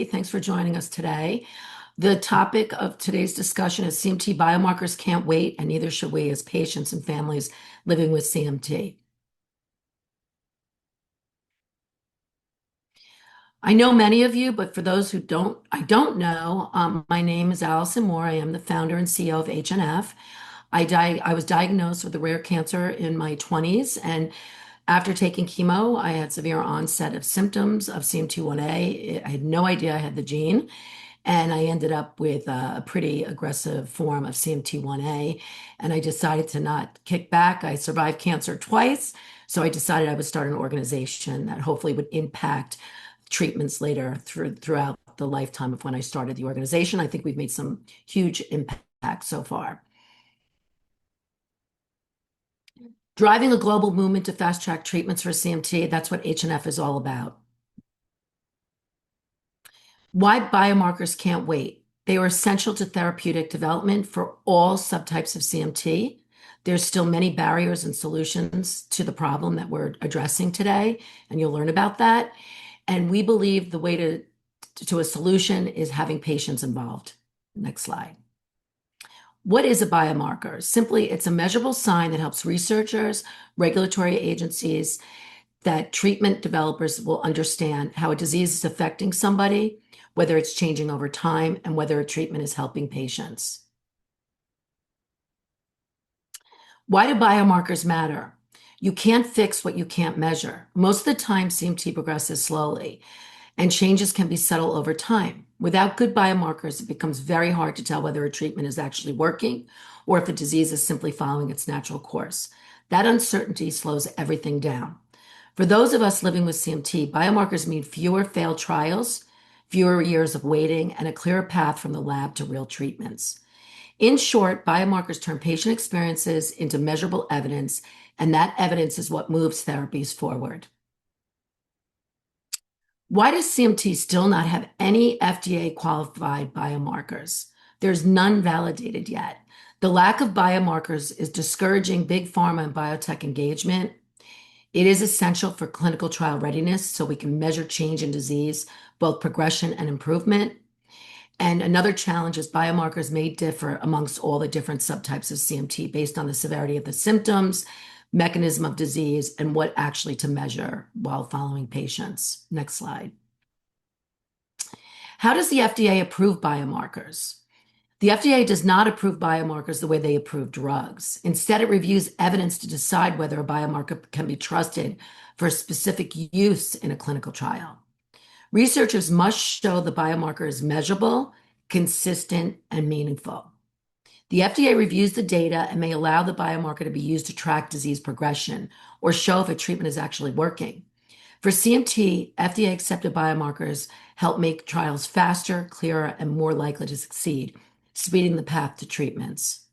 Thanks for joining us today. The topic of today's discussion is CMT biomarkers can't wait, and neither should we as patients and families living with CMT. I know many of you, but for those who I don't know, my name is Allison Moore. I am the founder and CEO of H&F. I was diagnosed with a rare cancer in my 20s, and after taking chemo, I had severe onset of symptoms of CMT1A. I had no idea I had the gene. And I ended up with a pretty aggressive form of CMT1A. And I decided to not kick back. I survived cancer twice. So I decided I would start an organization that hopefully would impact treatments later throughout the lifetime of when I started the organization. I think we've made some huge impact so far. Driving a global movement to fast track treatments for CMT, that's what H&F is all about. Why biomarkers can't wait? They are essential to therapeutic development for all subtypes of CMT. There's still many barriers and solutions to the problem that we're addressing today, and you'll learn about that. And we believe the way to a solution is having patients involved. Next slide. What is a biomarker? Simply, it's a measurable sign that helps researchers, regulatory agencies, that treatment developers will understand how a disease is affecting somebody, whether it's changing over time, and whether a treatment is helping patients. Why do biomarkers matter? You can't fix what you can't measure. Most of the time, CMT progresses slowly, and changes can be subtle over time. Without good biomarkers, it becomes very hard to tell whether a treatment is actually working or if a disease is simply following its natural course. That uncertainty slows everything down. For those of us living with CMT, biomarkers mean fewer failed trials, fewer years of waiting, and a clearer path from the lab to real treatments. In short, biomarkers turn patient experiences into measurable evidence, and that evidence is what moves therapies forward. Why does CMT still not have any FDA qualified biomarkers? There's none validated yet. The lack of biomarkers is discouraging big pharma and biotech engagement. It is essential for clinical trial readiness so we can measure change in disease, both progression and improvement. And another challenge is biomarkers may differ amongst all the different subtypes of CMT based on the severity of the symptoms, mechanism of disease, and what actually to measure while following patients. Next slide. How does the FDA approve biomarkers? The FDA does not approve biomarkers the way they approve drugs. Instead, it reviews evidence to decide whether a biomarker can be trusted for specific use in a clinical trial. Researchers must show the biomarker is measurable, consistent, and meaningful. The FDA reviews the data and may allow the biomarker to be used to track disease progression or show if a treatment is actually working. For CMT, FDA-accepted biomarkers help make trials faster, clearer, and more likely to succeed, speeding the path to treatments.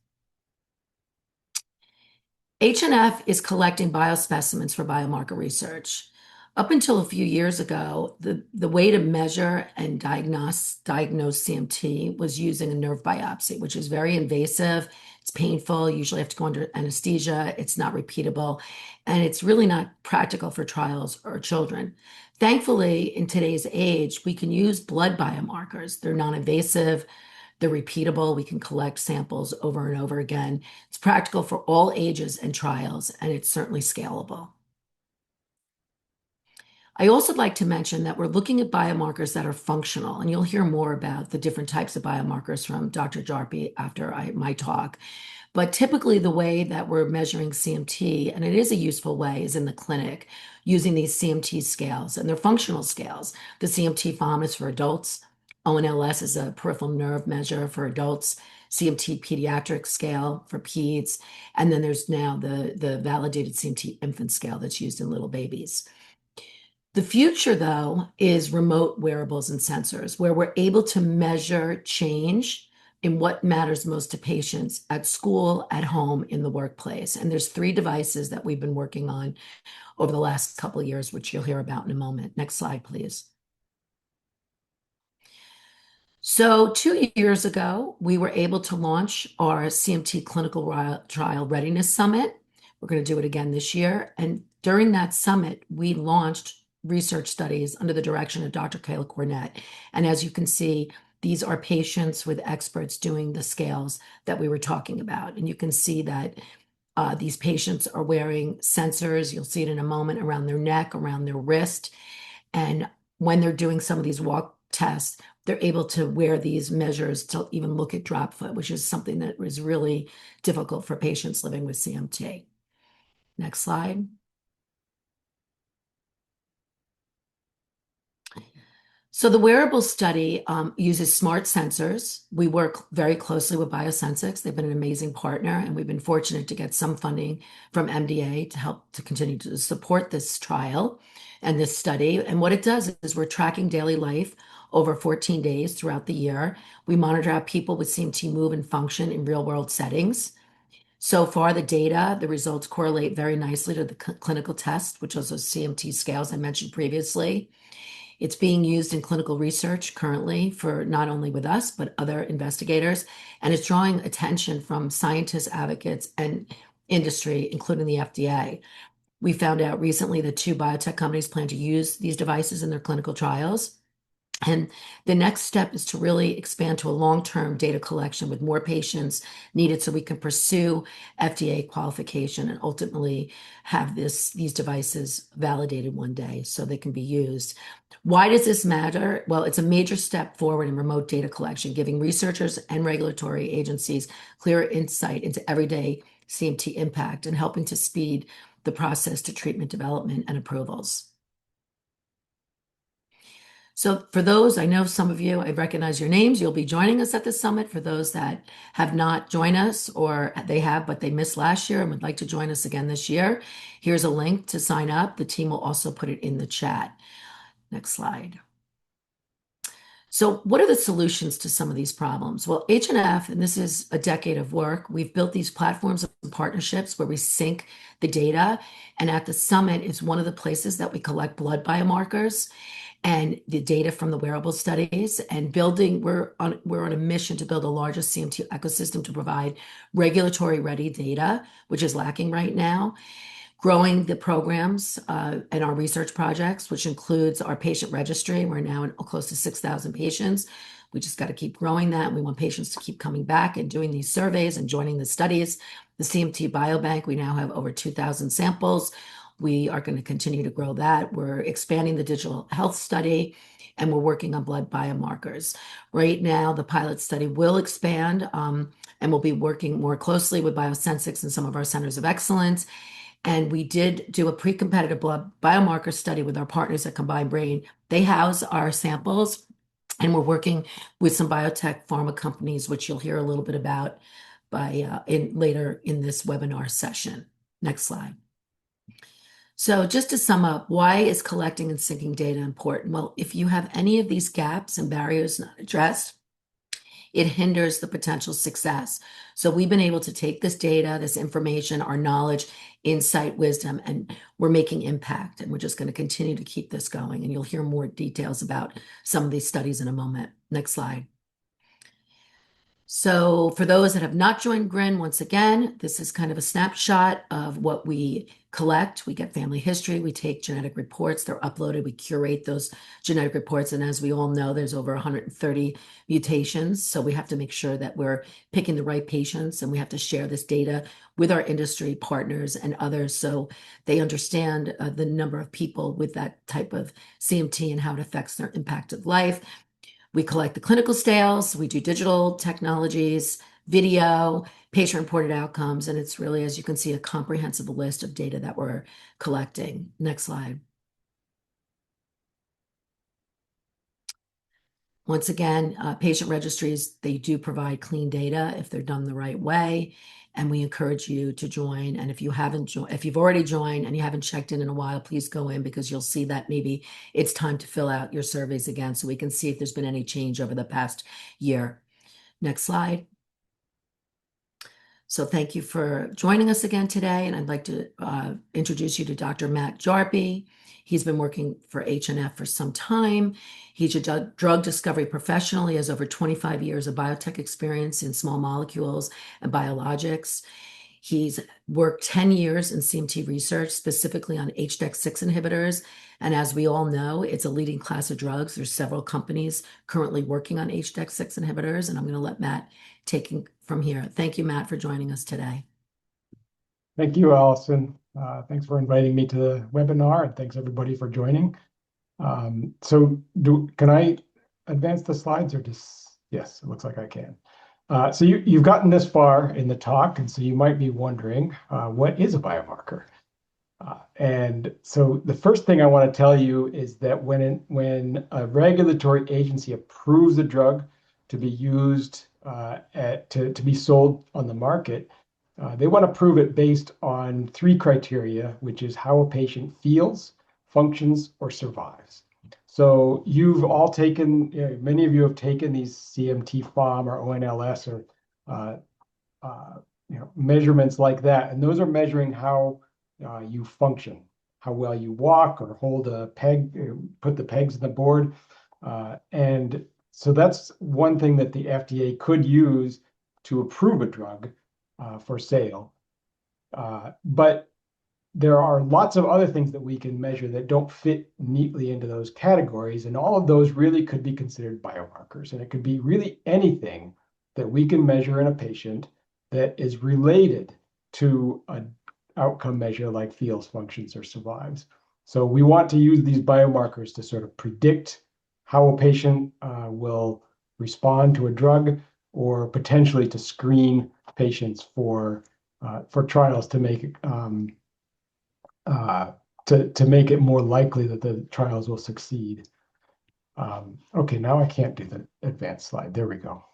H&F is collecting biospecimens for biomarker research. Up until a few years ago, the way to measure and diagnose CMT was using a nerve biopsy, which is very invasive. It's painful. You usually have to go under anesthesia. It's not repeatable, and it's really not practical for trials or children. Thankfully, in today's age, we can use blood biomarkers. They're non-invasive. They're repeatable. We can collect samples over and over again. It's practical for all ages and trials, and it's certainly scalable. I also like to mention that we're looking at biomarkers that are functional, and you'll hear more about the different types of biomarkers from Dr. Jarpy after my talk. But typically the way that we're measuring CMT, and it is a useful way, is in the clinic using these CMT scales, and they're functional scales. The CMT-FOM is for adults. ONLS is a peripheral nerve measure for adults. CMT pediatric scale for peds. And then there's now the validated CMT infant scale that's used in little babies. The future, though, is remote wearables and sensors, where we're able to measure change in what matters most to patients at school, at home, in the workplace. And there's 3 devices that we've been working on over the last couple of years, which you'll hear about in a moment. Next slide, please. So 2 years ago, we were able to launch our CMT Clinical Trial Readiness Summit. We're going to do it again this year. And during that summit, we launched research studies under the direction of Dr. Kayla Cornett. And as you can see, these are patients with experts doing the scales that we were talking about. And you can see that these patients are wearing sensors. You'll see it in a moment around their neck, around their wrist. And when they're doing some of these walk tests, they're able to wear these measures to even look at drop foot, which is something that is really difficult for patients living with CMT. Next slide. So the wearable study uses smart sensors. We work very closely with Biosensics. They've been an amazing partner, and we've been fortunate to get some funding from MDA to help to continue to support this trial and this study. And what it does is we're tracking daily life over 14 days throughout the year. We monitor how people with CMT move and function in real-world settings. So far, the data, the results correlate very nicely to the clinical test, which was those CMT scales I mentioned previously. It's being used in clinical research currently for not only with us, but other investigators, and it's drawing attention from scientists, advocates, and industry, including the FDA. We found out recently that 2 biotech companies plan to use these devices in their clinical trials. And the next step is to really expand to a long-term data collection with more patients needed so we can pursue FDA qualification and ultimately have these devices validated one day so they can be used. Why does this matter? Well, it's a major step forward in remote data collection, giving researchers and regulatory agencies clear insight into everyday CMT impact and helping to speed the process to treatment development and approvals. So for those, I know some of you, I recognize your names. You'll be joining us at the summit. For those that have not joined us, or they have, but they missed last year and would like to join us again this year, here's a link to sign up. The team will also put it in the chat. Next slide. So what are the solutions to some of these problems? Well, H&F, and this is a decade of work, we've built these platforms and partnerships where we sync the data. And at the summit is one of the places that we collect blood biomarkers and the data from the wearable studies, and building, we're on a mission to build the largest CMT ecosystem to provide regulatory ready data, which is lacking right now. Growing the programs and our research projects, which includes our patient registry. We're now at close to 6,000 patients. We just got to keep growing that. We want patients to keep coming back and doing these surveys and joining the studies. The CMT Biobank, we now have over 2,000 samples. We are going to continue to grow that. We're expanding the digital health study, and we're working on blood biomarkers. Right now, the pilot study will expand, and we'll be working more closely with Biosensics and some of our centers of excellence. And we did do a pre-competitive blood biomarker study with our partners at Combined Brain. They house our samples, and we're working with some biotech pharma companies, which you'll hear a little bit about later in this webinar session. Next slide. So just to sum up, why is collecting and syncing data important? Well, if you have any of these gaps and barriers not addressed, it hinders the potential success. So we've been able to take this data, this information, our knowledge, insight, wisdom, and we're making impact. And we're just going to continue to keep this going. And you'll hear more details about some of these studies in a moment. Next slide. So for those that have not joined GRIN, once again, this is kind of a snapshot of what we collect. We get family history, we take genetic reports, they're uploaded, we curate those genetic reports. And as we all know, there's over 130 mutations. So we have to make sure that we're picking the right patients, and we have to share this data with our industry partners and others so they understand the number of people with that type of CMT and how it affects their impacted life. We collect the clinical scales, we do digital technologies, video, patient-reported outcomes, and it's really, as you can see, a comprehensive list of data that we're collecting. Next slide. Once again, patient registries, they do provide clean data if they're done the right way, and we encourage you to join. And if you haven't joined, if you've already joined and you haven't checked in a while, please go in, because you'll see that maybe it's time to fill out your surveys again so we can see if there's been any change over the past year. Next slide. So thank you for joining us again today, and I'd like to introduce you to Dr. Matt Jarpy. He's been working for H&F for some time. He's a drug discovery professional. He has over 25 years of biotech experience in small molecules and biologics. He's worked 10 years in CMT research, specifically on HDAC6 inhibitors. And as we all know, it's a leading class of drugs. There's several companies currently working on HDAC6 inhibitors, and I'm going to let Matt take it from here. Thank you, Matt, for joining us today. Thank you, Allison. Thanks for inviting me to the webinar, and thanks everybody for joining. Can I advance the slides or just, yes, it looks like I can. So you've gotten this far in the talk, and so you might be wondering, what is a biomarker? And so the first thing I want to tell you is that when a regulatory agency approves a drug to be used to be sold on the market, they want to prove it based on three criteria, which is how a patient feels, functions, or survives. So you've all taken, many of you have taken these CMT FOM or ONLS or measurements like that, and those are measuring how you function, how well you walk or hold a peg, put the pegs in the board, and so that's one thing that the FDA could use to approve a drug for sale. But there are lots of other things that we can measure that don't fit neatly into those categories, and all of those really could be considered biomarkers. And it could be really anything that we can measure in a patient that is related to an outcome measure like feels, functions, or survives. So we want to use these biomarkers to sort of predict how a patient will respond to a drug, or potentially to screen patients for trials to make it to make it more likely that the trials will succeed. Okay, now I can't do the advanced slide. There we go.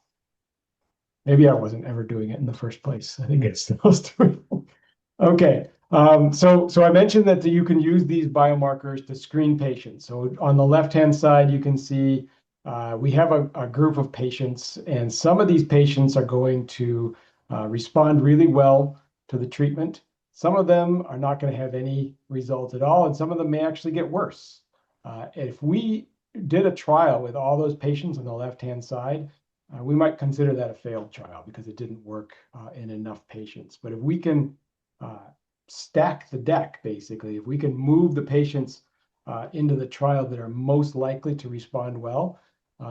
Maybe I wasn't ever doing it in the first place. I think it's supposed to be. Okay, so I mentioned that you can use these biomarkers to screen patients. So on the left-hand side, you can see we have a group of patients, and some of these patients are going to respond really well to the treatment. Some of them are not going to have any results at all, and some of them may actually get worse. If we did a trial with all those patients on the left-hand side, we might consider that a failed trial because it didn't work in enough patients. But if we can stack the deck, basically, if we can move the patients into the trial that are most likely to respond well,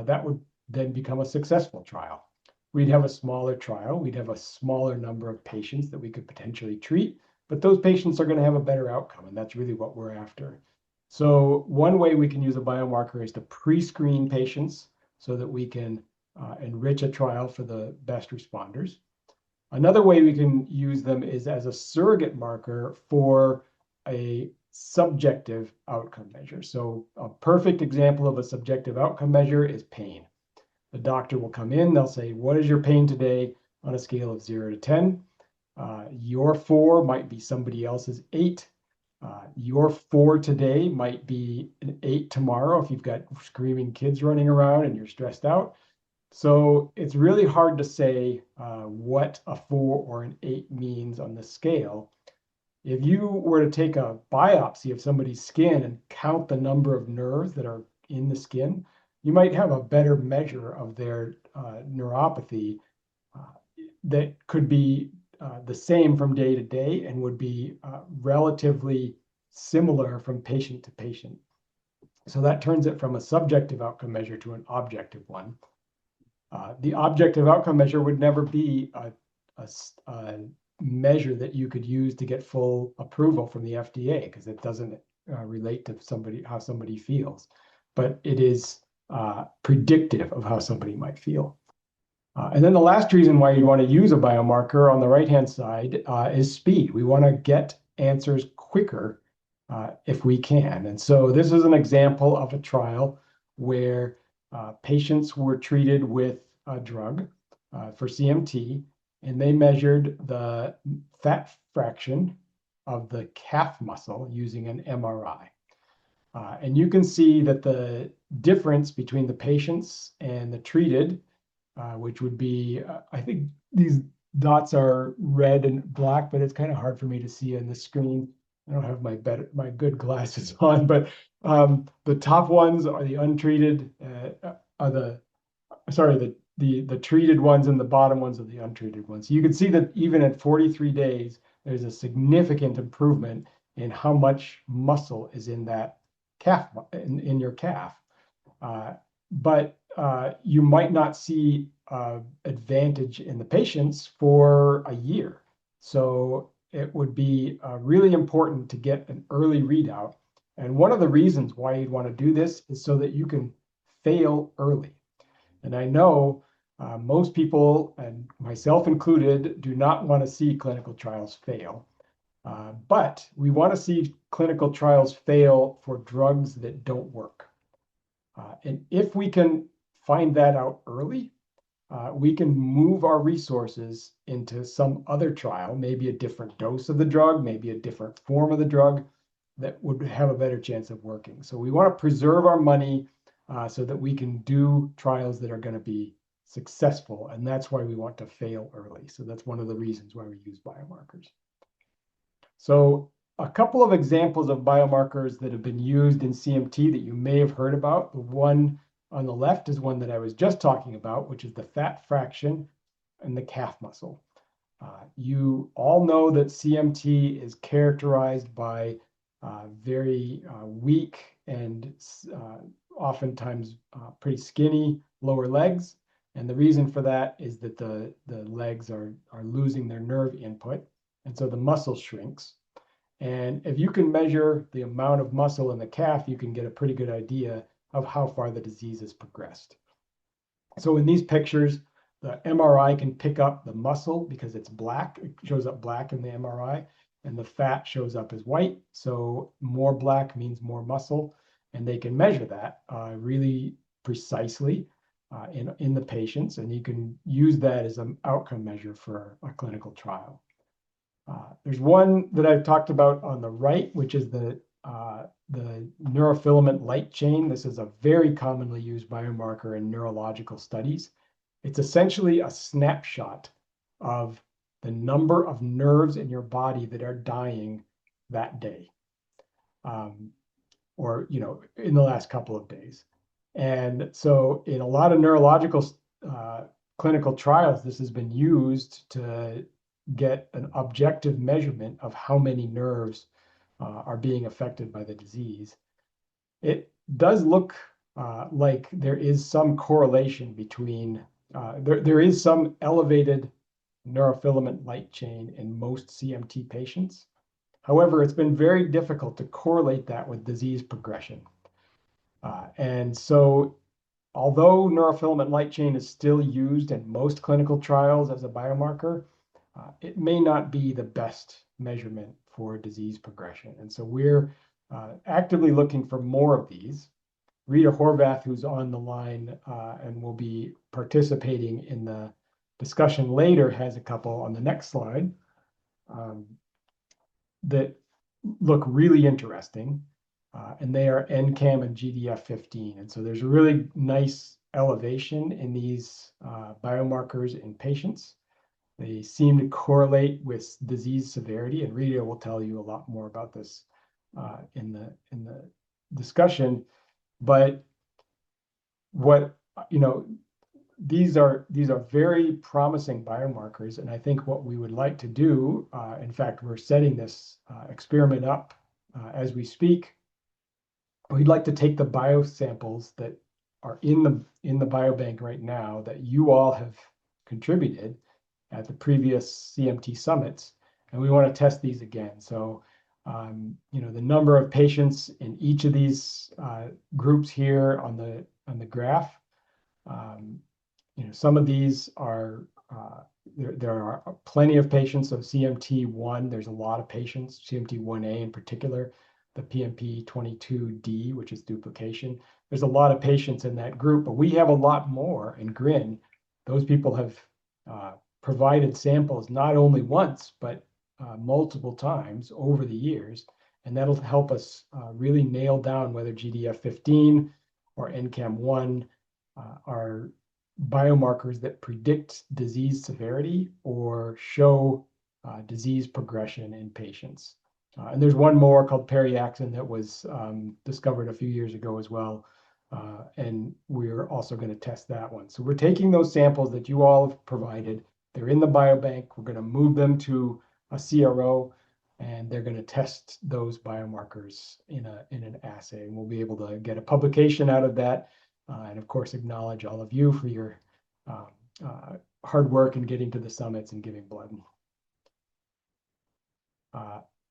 that would then become a successful trial. We'd have a smaller trial. We'd have a smaller number of patients that we could potentially treat, but those patients are going to have a better outcome, and that's really what we're after. So one way we can use a biomarker is to pre-screen patients so that we can enrich a trial for the best responders. Another way we can use them is as a surrogate marker for a subjective outcome measure. So a perfect example of a subjective outcome measure is pain. The doctor will come in, they'll say, what is your pain today on a scale of 0 to 10? Your 4 might be somebody else's 8. Your 4 today might be an 8 tomorrow if you've got screaming kids running around and you're stressed out. So it's really hard to say what a 4 or an 8 means on the scale. If you were to take a biopsy of somebody's skin and count the number of nerves that are in the skin, you might have a better measure of their neuropathy that could be the same from day to day and would be relatively similar from patient to patient. So that turns it from a subjective outcome measure to an objective one. The objective outcome measure would never be a measure that you could use to get full approval from the FDA because it doesn't relate to how somebody feels, but it is predictive of how somebody might feel. And then the last reason why you'd want to use a biomarker on the right-hand side is speed. We want to get answers quicker if we can. And so this is an example of a trial where patients were treated with a drug for CMT, and they measured the fat fraction of the calf muscle using an MRI. And you can see that the difference between the patients and the treated, which would be, I think these dots are red and black, but it's kind of hard for me to see on the screen. I don't have my good glasses on, but the top ones are the untreated, the the treated ones and the bottom ones are the untreated ones. You can see that even at 43 days, there's a significant improvement in how much muscle is in that calf, in your calf. But you might not see advantage in the patients for a year. So it would be really important to get an early readout. And one of the reasons why you'd want to do this is so that you can fail early. And I know most people, and myself included, do not want to see clinical trials fail. But we want to see clinical trials fail for drugs that don't work. And if we can find that out early, we can move our resources into some other trial, maybe a different dose of the drug, maybe a different form of the drug that would have a better chance of working. So we want to preserve our money so that we can do trials that are going to be successful. And that's why we want to fail early. So that's one of the reasons why we use biomarkers. So a couple of examples of biomarkers that have been used in CMT that you may have heard about. The one on the left is one that I was just talking about, which is the fat fraction and the calf muscle. You all know that CMT is characterized by very weak and oftentimes pretty skinny lower legs. And the reason for that is that the legs are losing their nerve input. And so the muscle shrinks. And if you can measure the amount of muscle in the calf, you can get a pretty good idea of how far the disease has progressed. So in these pictures, the MRI can pick up the muscle because it's black. It shows up black in the MRI, and the fat shows up as white. So more black means more muscle, and they can measure that really precisely in the patients, and you can use that as an outcome measure for a clinical trial. There's one that I've talked about on the right, which is the neurofilament light chain. This is a very commonly used biomarker in neurological studies. It's essentially a snapshot of the number of nerves in your body that are dying that day, or in the last couple of days. And so in a lot of neurological clinical trials, this has been used to get an objective measurement of how many nerves are being affected by the disease. It does look like there is some correlation between, there is some elevated neurofilament light chain in most CMT patients. However, it's been very difficult to correlate that with disease progression. And so although neurofilament light chain is still used in most clinical trials as a biomarker, it may not be the best measurement for disease progression. And so we're actively looking for more of these. Rita Horvath, who's on the line and will be participating in the discussion later, has a couple on the next slide that look really interesting. And they are NCAM and GDF15. And so there's a really nice elevation in these biomarkers in patients. They seem to correlate with disease severity, and Rita will tell you a lot more about this in the discussion. But what these are very promising biomarkers, and I think what we would like to do, in fact, we're setting this experiment up as we speak. We'd like to take the biosamples that are in the biobank right now that you all have contributed at the previous CMT summits, and we want to test these again. So, the number of patients in each of these groups here on the graph. Some of these are there are plenty of patients of CMT1. There's a lot of patients, CMT1A in particular, the PMP22D, which is duplication. There's a lot of patients in that group, but we have a lot more in GRIN. Those people have provided samples not only once, but multiple times over the years. And that'll help us really nail down whether GDF15 or NCAM1 are biomarkers that predict disease severity or show disease progression in patients. And there's one more called periaxin that was discovered a few years ago as well, And we're also going to test that one. So we're taking those samples that you all have provided. They're in the biobank. We're going to move them to a CRO, and they're going to test those biomarkers in an assay. And we'll be able to get a publication out of that. And of course, acknowledge all of you for your hard work in getting to the summits and giving blood.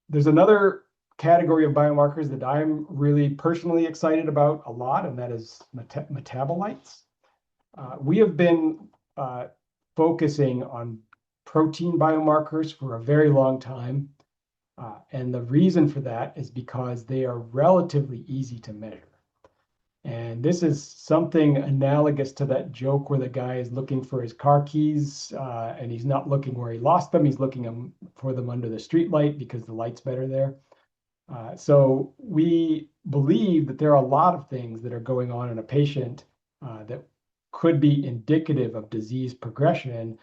There's another category of biomarkers that I'm really personally excited about a lot, and that is metabolites. We have been focusing on protein biomarkers for a very long time. And the reason for that is because they are relatively easy to measure. And this is something analogous to that joke where the guy is looking for his car keys and he's not looking where he lost them. He's looking for them under the street light because the light's better there. So we believe that there are a lot of things that are going on in a patient that could be indicative of disease progression,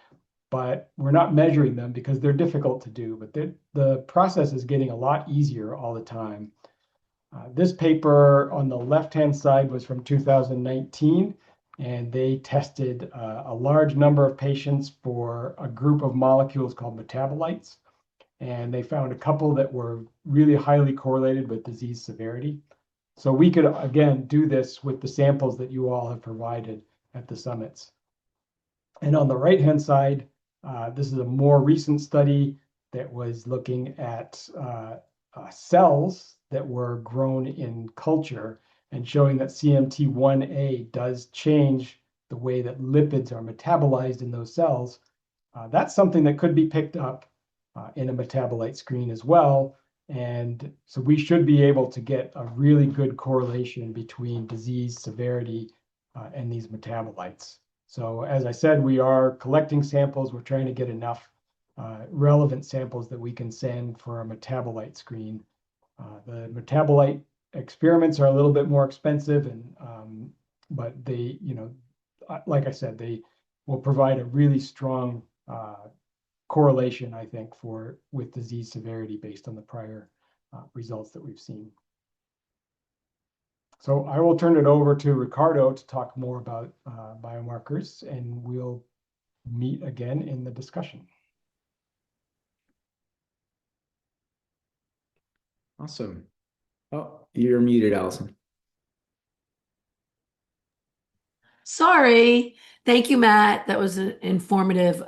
but we're not measuring them because they're difficult to do. But the process is getting a lot easier all the time. This paper on the left-hand side was from 2019, and they tested a large number of patients for a group of molecules called metabolites. And they found a couple that were really highly correlated with disease severity. So we could, again, do this with the samples that you all have provided at the summits. And on the right-hand side, this is a more recent study that was looking at cells that were grown in culture and showing that CMT1A does change the way that lipids are metabolized in those cells. That's something that could be picked up in a metabolite screen as well. And so we should be able to get a really good correlation between disease severity and these metabolites. So as I said, we are collecting samples. We're trying to get enough relevant samples that we can send for a metabolite screen. The metabolite experiments are a little bit more expensive, and but they, like I said, they will provide a really strong correlation, I think, with disease severity based on the prior results that we've seen. So I will turn it over to Ricardo to talk more about biomarkers, and we'll meet again in the discussion. Awesome. Oh, you're muted, Allison. Sorry. Thank you, Matt. That was an informative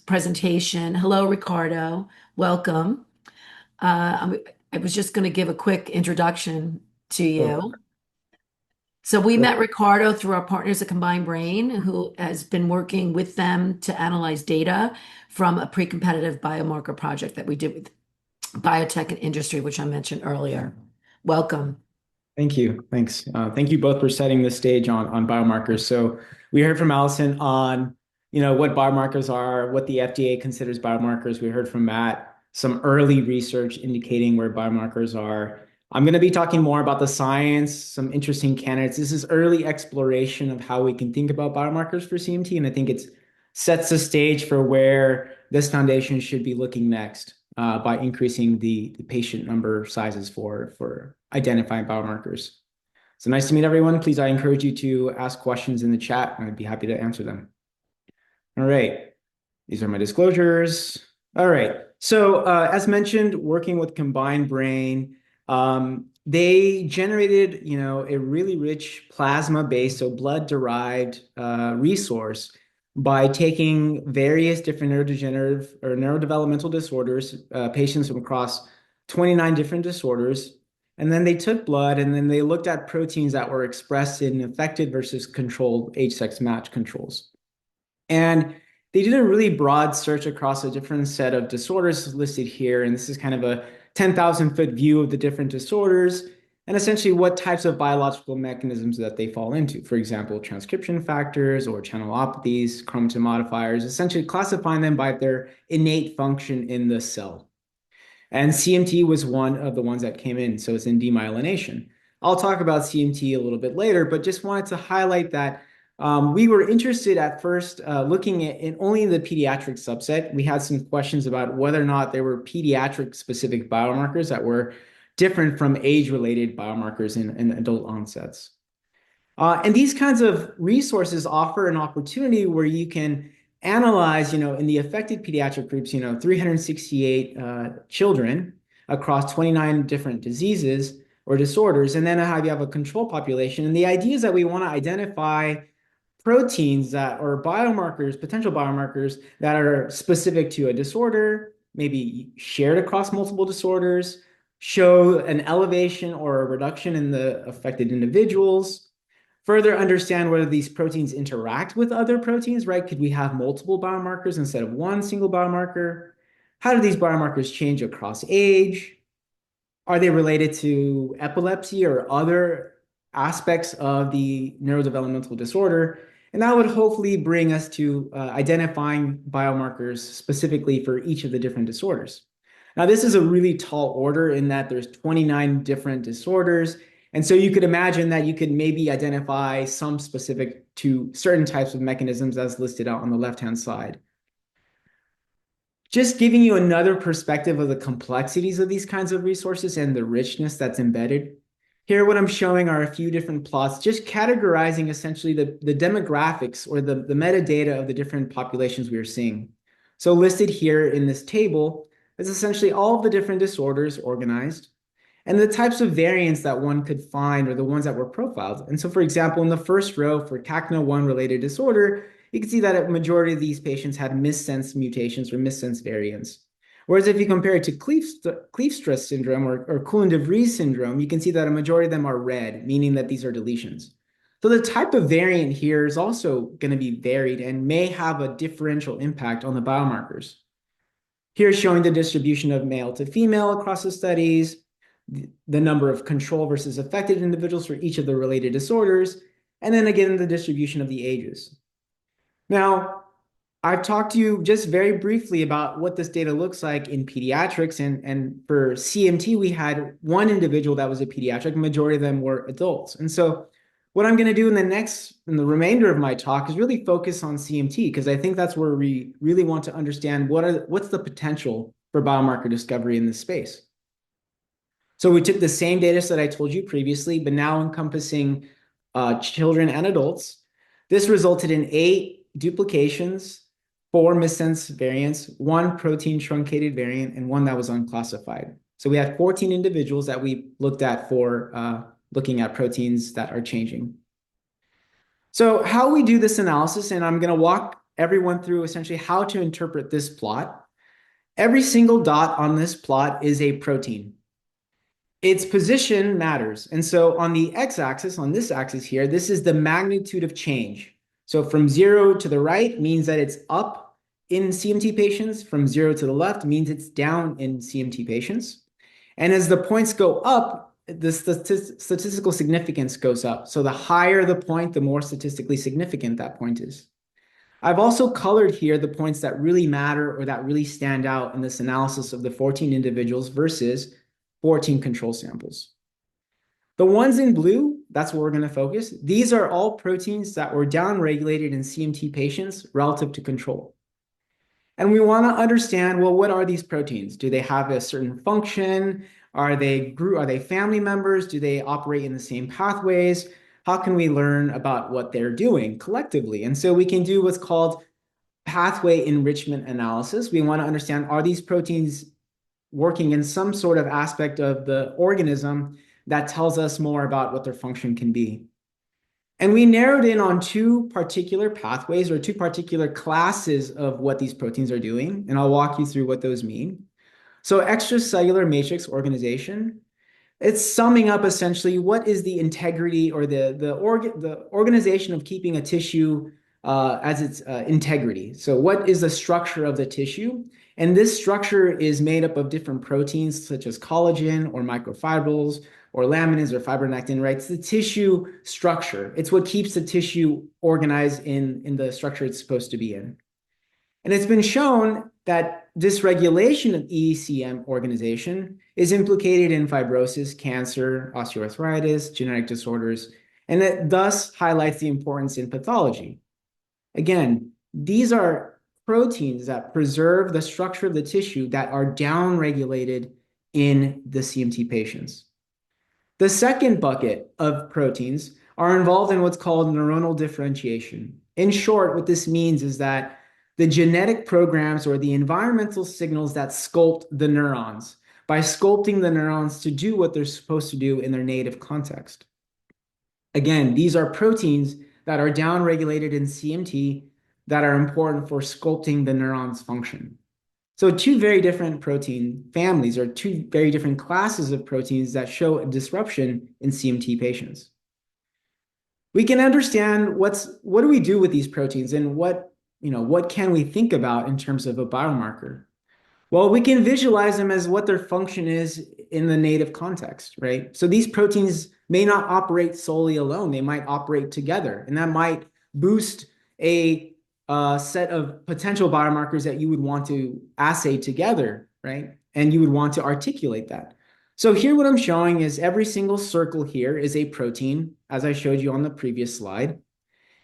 presentation. Hello, Ricardo. Welcome. I was just going to give a quick introduction to you. So we met Ricardo through our partners at Combined Brain, who has been working with them to analyze data from a pre-competitive biomarker project that we did with biotech and industry, which I mentioned earlier. Welcome. Thank you. Thanks. Thank you both for setting the stage on biomarkers. So we heard from Allison on, what biomarkers are, what the FDA considers biomarkers. We heard from Matt some early research indicating where biomarkers are. I'm going to be talking more about the science, some interesting candidates. This is early exploration of how we can think about biomarkers for CMT, and I think it sets the stage for where this foundation should be looking next by increasing the patient number sizes for identifying biomarkers. So nice to meet everyone. Please, I encourage you to ask questions in the chat, and I'd be happy to answer them. All right. These are my disclosures. All right. So as mentioned, working with Combined Brain, they generated, a really rich plasma-based, so blood-derived resource by taking various different neurodegenerative or neurodevelopmental disorders, patients from across 29 different disorders, and then they took blood and then they looked at proteins that were expressed in affected versus controlled age-sex match controls. And they did a really broad search across a different set of disorders listed here, and this is kind of a 10,000-foot view of the different disorders and essentially what types of biological mechanisms that they fall into. For example, transcription factors or channelopathies, chromatin modifiers, essentially classifying them by their innate function in the cell. And CMT was one of the ones that came in, so it's in demyelination. I'll talk about CMT a little bit later, but just wanted to highlight that we were interested at first looking at only the pediatric subset. We had some questions about whether or not there were pediatric specific biomarkers that were different from age-related biomarkers in adult onsets. And these kinds of resources offer an opportunity where you can analyze, in the affected pediatric groups, 368 children across 29 different diseases or disorders, and then you have a control population. And the idea is that we want to identify proteins that or biomarkers, potential biomarkers that are specific to a disorder, maybe shared across multiple disorders, show an elevation or a reduction in the affected individuals. Further understand whether these proteins interact with other proteins, right? Could we have multiple biomarkers instead of one single biomarker? How do these biomarkers change across age? Are they related to epilepsy or other aspects of the neurodevelopmental disorder? And that would hopefully bring us to identifying biomarkers specifically for each of the different disorders. Now, this is a really tall order in that there's 29 different disorders. And so you could imagine that you could maybe identify some specific to certain types of mechanisms as listed out on the left-hand side. Just giving you another perspective of the complexities of these kinds of resources and the richness that's embedded. Here, what I'm showing are a few different plots, just categorizing essentially the demographics or the metadata of the different populations we are seeing. So listed here in this table is essentially all of the different disorders organized and the types of variants that one could find or the ones that were profiled. And so, for example, in the first row for CACNA1 related disorder, you can see that a majority of these patients had missense mutations or missense variants. Whereas if you compare it to Kleefstra syndrome or Coulin-de Vries syndrome, you can see that a majority of them are red, meaning that these are deletions. So the type of variant here is also going to be varied and may have a differential impact on the biomarkers. Here's showing the distribution of male to female across the studies, the number of control versus affected individuals for each of the related disorders, and then again, the distribution of the ages. Now, I've talked to you just very briefly about what this data looks like in pediatrics, and for CMT, we had one individual that was a pediatric, majority of them were adults. And so what I'm going to do in the remainder of my talk is really focus on CMT, because I think that's where we really want to understand what's the potential for biomarker discovery in this space. So we took the same data set I told you previously, but now encompassing children and adults. This resulted in 8 duplications, 4 missense variants, 1 protein truncated variant, and 1 that was unclassified. So we had 14 individuals that we looked at for looking at proteins that are changing. So how we do this analysis, and I'm going to walk everyone through essentially how to interpret this plot. Every single dot on this plot is a protein. Its position matters. And so on the x-axis, on this axis here, this is the magnitude of change. So from 0 to the right means that it's up in CMT patients. From 0 to the left means it's down in CMT patients. And as the points go up, the statistical significance goes up. So the higher the point, the more statistically significant that point is. I've also colored here the points that really matter or that really stand out in this analysis of the 14 individuals versus 14 control samples. The ones in blue, that's where we're going to focus. These are all proteins that were downregulated in CMT patients relative to control. And we want to understand, well, what are these proteins? Do they have a certain function? Are they family members? Do they operate in the same pathways? How can we learn about what they're doing collectively? And so we can do what's called pathway enrichment analysis. We want to understand, are these proteins working in some sort of aspect of the organism that tells us more about what their function can be. And we narrowed in on 2 particular pathways or 2 particular classes of what these proteins are doing. And I'll walk you through what those mean. So extracellular matrix organization, it's summing up essentially what is the integrity or the organization of keeping a tissue as its integrity. So what is the structure of the tissue? And this structure is made up of different proteins such as collagen or microfibrils or laminins or fibronectin, right? It's the tissue structure. It's what keeps the tissue organized in the structure it's supposed to be in. And it's been shown that dysregulation of ECM organization is implicated in fibrosis, cancer, osteoarthritis, genetic disorders, and it thus highlights the importance in pathology. Again, these are proteins that preserve the structure of the tissue that are downregulated in the CMT patients. The second bucket of proteins are involved in what's called neuronal differentiation. In short, what this means is that the genetic programs or the environmental signals that sculpt the neurons by sculpting the neurons to do what they're supposed to do in their native context. Again, these are proteins that are downregulated in CMT that are important for sculpting the neuron's function. So two very different protein families or two very different classes of proteins that show a disruption in CMT patients. We can understand what do we do with these proteins and what can we think about in terms of a biomarker? Well, we can visualize them as what their function is in the native context, right? So these proteins may not operate solely alone. They might operate together, and that might boost a set of potential biomarkers that you would want to assay together, right? And you would want to articulate that. So here what I'm showing is every single circle here is a protein, as I showed you on the previous slide.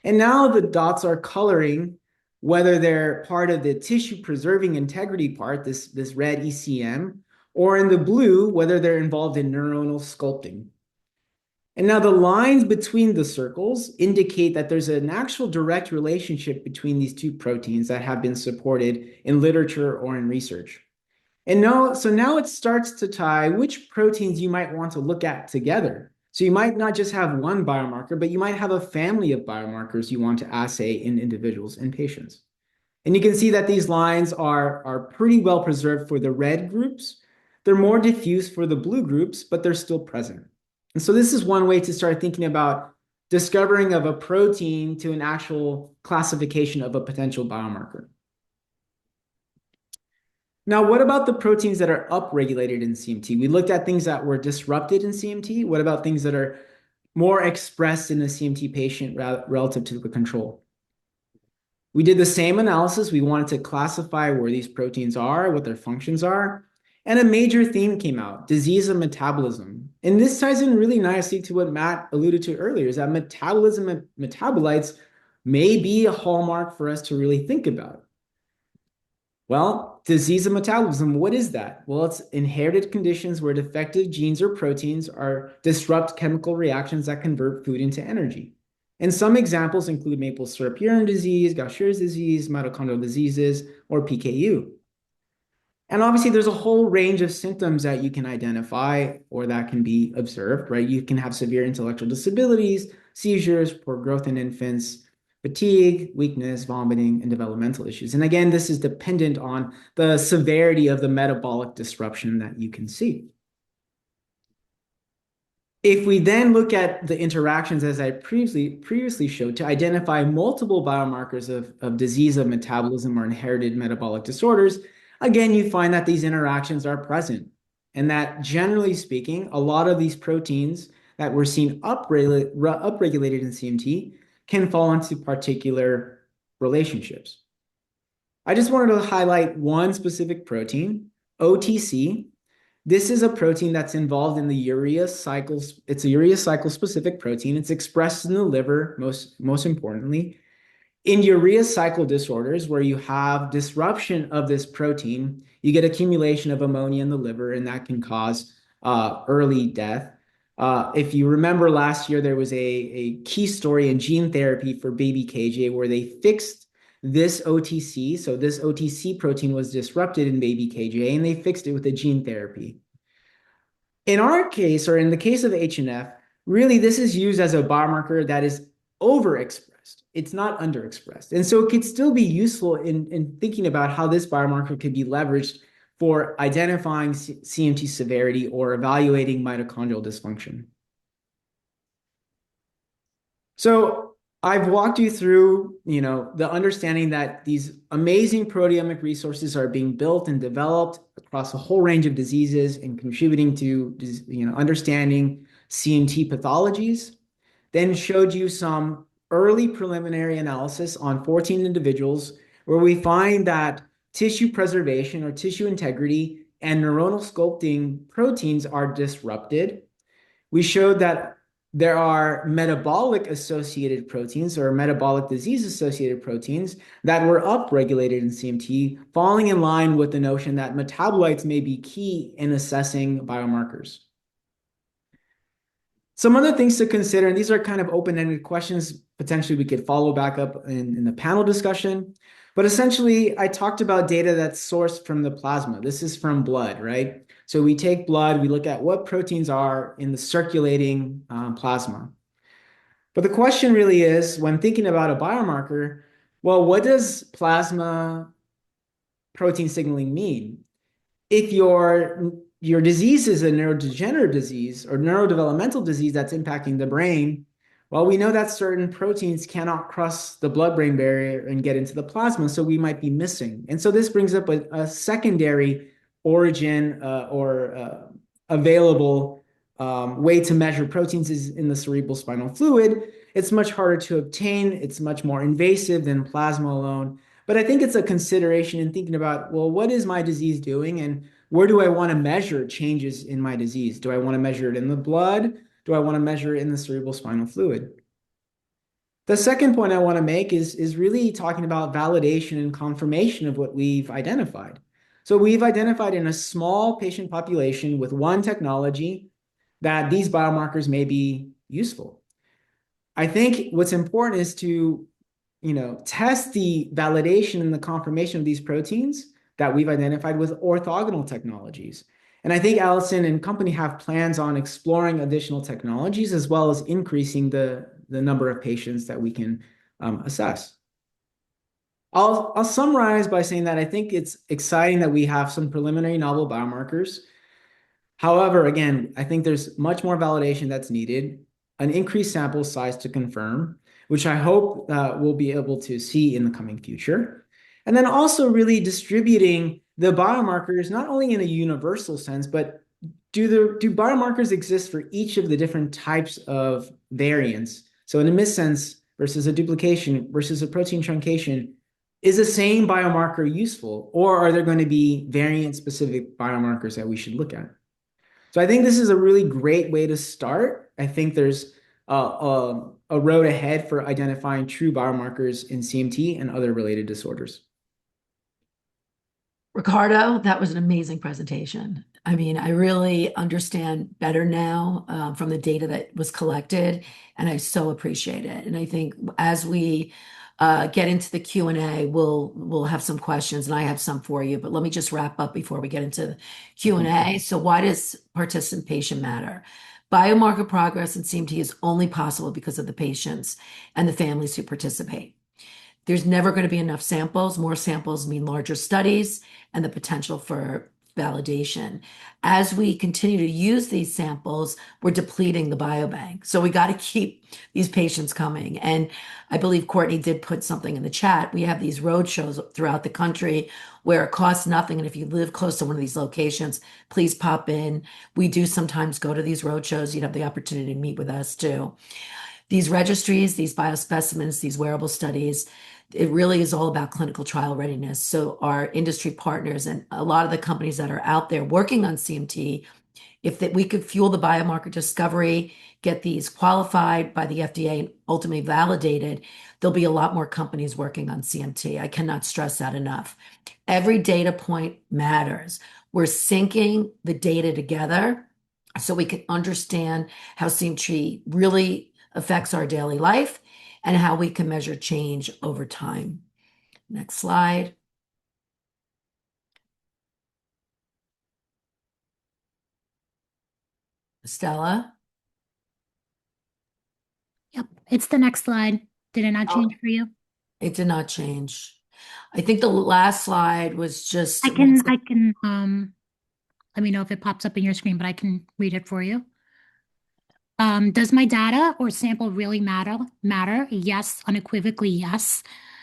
And now the dots are coloring whether they're part of the tissue preserving integrity part, this red ECM, or in the blue, whether they're involved in neuronal sculpting. And now the lines between the circles indicate that there's an actual direct relationship between these two proteins that have been supported in literature or in research. And now it starts to tie which proteins you might want to look at together. So you might not just have one biomarker, but you might have a family of biomarkers you want to assay in individuals and patients. And you can see that these lines are pretty well preserved for the red groups. They're more diffuse for the blue groups, but they're still present. And so this is one way to start thinking about discovering of a protein to an actual classification of a potential biomarker. Now, what about the proteins that are upregulated in CMT? We looked at things that were disrupted in CMT. What about things that are more expressed in the CMT patient relative to the control? We did the same analysis. We wanted to classify where these proteins are, what their functions are. And a major theme came out, disease of metabolism. And this ties in really nicely to what Matt alluded to earlier, is that metabolism and metabolites may be a hallmark for us to really think about. Well, disease of metabolism, what is that? Well, it's inherited conditions where defective genes or proteins disrupt chemical reactions that convert food into energy. And some examples include maple syrup urine disease, Gaucher's disease, mitochondrial diseases, or PKU. And obviously, there's a whole range of symptoms that you can identify or that can be observed, right? You can have severe intellectual disabilities, seizures, poor growth in infants, fatigue, weakness, vomiting, and developmental issues. And again, this is dependent on the severity of the metabolic disruption that you can see. If we then look at the interactions, as I previously showed, to identify multiple biomarkers of disease of metabolism or inherited metabolic disorders, again, you find that these interactions are present and that generally speaking, a lot of these proteins that we're seeing upregulated in CMT can fall into particular relationships. I just wanted to highlight one specific protein, OTC. This is a protein that's involved in the urea cycles. It's a urea cycle specific protein. It's expressed in the liver, most importantly. In urea cycle disorders, where you have disruption of this protein, you get accumulation of ammonia in the liver, and that can cause early death. If you remember last year, there was a key story in gene therapy for baby KJ where they fixed this OTC. So this OTC protein was disrupted in baby KJ, and they fixed it with a gene therapy. In our case, or in the case of HNF, really this is used as a biomarker that is overexpressed. It's not underexpressed. And so it could still be useful in thinking about how this biomarker could be leveraged for identifying CMT severity or evaluating mitochondrial dysfunction. So I've walked you through, the understanding that these amazing proteomic resources are being built and developed across a whole range of diseases and contributing to, understanding CMT pathologies. Then showed you some early preliminary analysis on 14 individuals where we find that tissue preservation or tissue integrity and neuronal sculpting proteins are disrupted. We showed that there are metabolic associated proteins or metabolic disease associated proteins that were upregulated in CMT, falling in line with the notion that metabolites may be key in assessing biomarkers. Some other things to consider, and these are kind of open-ended questions, potentially we could follow back up in the panel discussion. But essentially, I talked about data that's sourced from the plasma. This is from blood, right? So we take blood, we look at what proteins are in the circulating plasma. But the question really is, when thinking about a biomarker, well, what does plasma protein signaling mean? If your disease is a neurodegenerative disease or neurodevelopmental disease that's impacting the brain, well, we know that certain proteins cannot cross the blood-brain barrier and get into the plasma, so we might be missing. And so this brings up a secondary origin or available way to measure proteins is in the cerebral spinal fluid. It's much harder to obtain. It's much more invasive than plasma alone. But I think it's a consideration in thinking about, well, what is my disease doing and where do I want to measure changes in my disease? Do I want to measure it in the blood? Do I want to measure it in the cerebral spinal fluid? The second point I want to make is really talking about validation and confirmation of what we've identified. So we've identified in a small patient population with one technology that these biomarkers may be useful. I think what's important is to test the validation and the confirmation of these proteins that we've identified with orthogonal technologies. And I think Allison and company have plans on exploring additional technologies as well as increasing the number of patients that we can assess. I'll summarize by saying that I think it's exciting that we have some preliminary novel biomarkers. However, again, I think there's much more validation that's needed, an increased sample size to confirm, which I hope we'll be able to see in the coming future. And then also really distributing the biomarkers, not only in a universal sense, but do biomarkers exist for each of the different types of variants? So in a missense versus a duplication versus a protein truncation, is the same biomarker useful? Or are there going to be variant-specific biomarkers that we should look at? So I think this is a really great way to start. I think there's a road ahead for identifying true biomarkers in CMT and other related disorders. Ricardo, that was an amazing presentation. I mean, I really understand better now from the data that was collected, and I so appreciate it. And I think as we get into the Q&A, we'll have some questions, and I have some for you. But let me just wrap up before we get into the Q&A. So why does participation matter? Biomarker progress in CMT is only possible because of the patients and the families who participate. There's never going to be enough samples. More samples mean larger studies and the potential for validation. As we continue to use these samples, we're depleting the biobank. So we got to keep these patients coming. And I believe Courtney did put something in the chat. We have these road shows throughout the country where it costs nothing. And if you live close to one of these locations, please pop in. We do sometimes go to these road shows. You'd have the opportunity to meet with us too. These registries, these biospecimens, these wearable studies, it really is all about clinical trial readiness. So our industry partners and a lot of the companies that are out there working on CMT, if we could fuel the biomarker discovery, get these qualified by the FDA and ultimately validated, there'll be a lot more companies working on CMT. I cannot stress that enough. Every data point matters. We're syncing the data together so we can understand how CMT really affects our daily life and how we can measure change over time. Next slide. Stella? Yep, it's the next slide. Did it not change for you? It did not change. I think the last slide was just. I can, let me know if it pops up in your screen, but I can read it for you. Does my data or sample really matter? Yes, unequivocally, yes.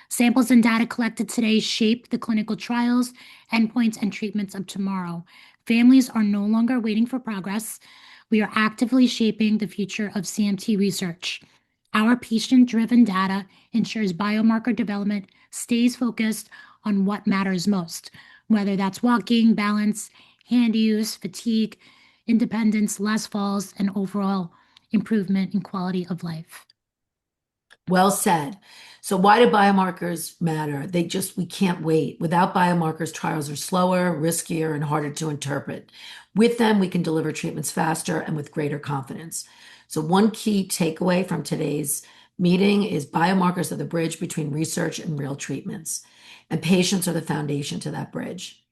Samples and data collected today shape the clinical trials, endpoints, and treatments of tomorrow. Families are no longer waiting for progress. We are actively shaping the future of CMT research. Our patient-driven data ensures biomarker development stays focused on what matters most, whether that's walking, balance, hand use, fatigue, independence, less falls, and overall improvement in quality of life. Well said. So why do biomarkers matter? We can't wait. Without biomarkers, trials are slower, riskier, and harder to interpret. With them, we can deliver treatments faster and with greater confidence. So one key takeaway from today's meeting is biomarkers are the bridge between research and real treatments, and patients are the foundation to that bridge.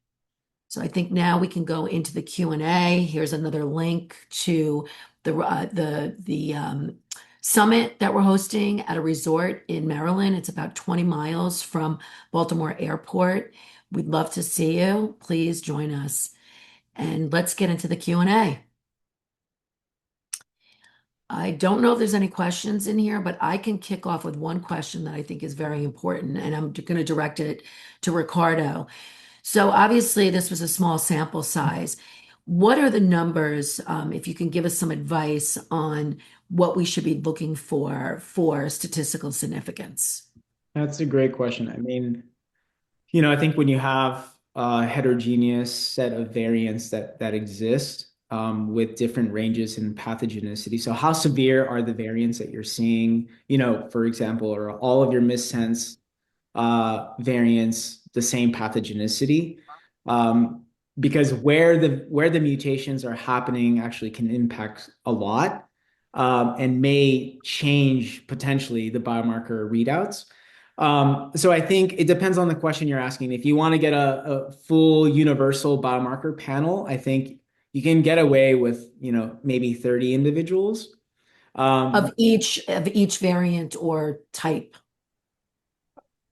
So I think now we can go into the Q&A. Here's another link to the summit that we're hosting at a resort in Maryland. It's about 20 miles from Baltimore Airport. We'd love to see you. Please join us. And let's get into the Q&A. I don't know if there's any questions in here, but I can kick off with one question that I think is very important, and I'm going to direct it to Ricardo. So obviously, this was a small sample size. What are the numbers, if you can give us some advice on what we should be looking for statistical significance? That's a great question. I mean, I think when you have a heterogeneous set of variants that exist with different ranges in pathogenicity. So how severe are the variants that you're seeing? For example, are all of your missense variants the same pathogenicity? Because where the mutations are happening actually can impact a lot and may change potentially the biomarker readouts. So I think it depends on the question you're asking. If you want to get a full universal biomarker panel, I think you can get away with, maybe 30 individuals. Of each variant or type.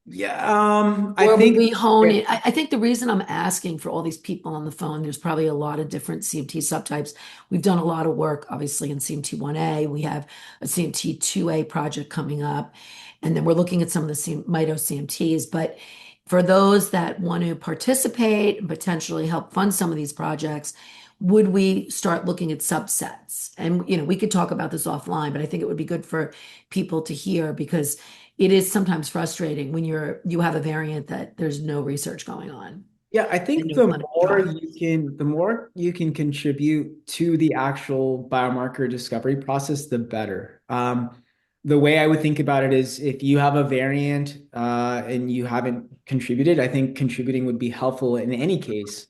Yeah, Or I think we hone it. I think the reason I'm asking for all these people on the phone, there's probably a lot of different CMT subtypes. We've done a lot of work, obviously, in CMT 1A. We have a CMT 2A project coming up, and then we're looking at some of the mito CMTs. But for those that want to participate and potentially help fund some of these projects, would we start looking at subsets? And we could talk about this offline, but I think it would be good for people to hear because it is sometimes frustrating when you have a variant that there's no research going on. Yeah, I think the more you can contribute to the actual biomarker discovery process, the better. The way I would think about it is if you have a variant and you haven't contributed, I think contributing would be helpful in any case.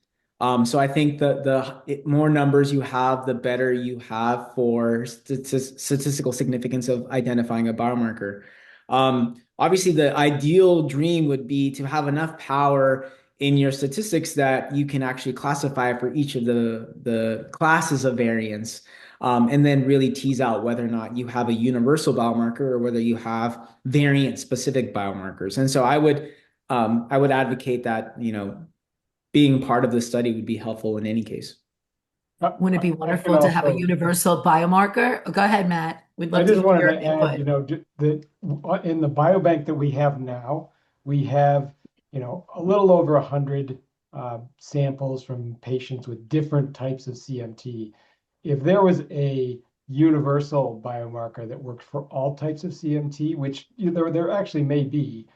So I think the more numbers you have, the better you have for statistical significance of identifying a biomarker. Obviously, the ideal dream would be to have enough power in your statistics that you can actually classify for each of the classes of variants, and then really tease out whether or not you have a universal biomarker or whether you have variant-specific biomarkers. And so I would advocate that, being part of the study would be helpful in any case. Wouldn't it be wonderful to have a universal biomarker? Go ahead, Matt. We'd love I just to wanted hear to your add, input. that in the biobank that we have now, we have, a little over 100 samples from patients with different types of CMT. If there was a universal biomarker that worked for all types of CMT, which there actually may be,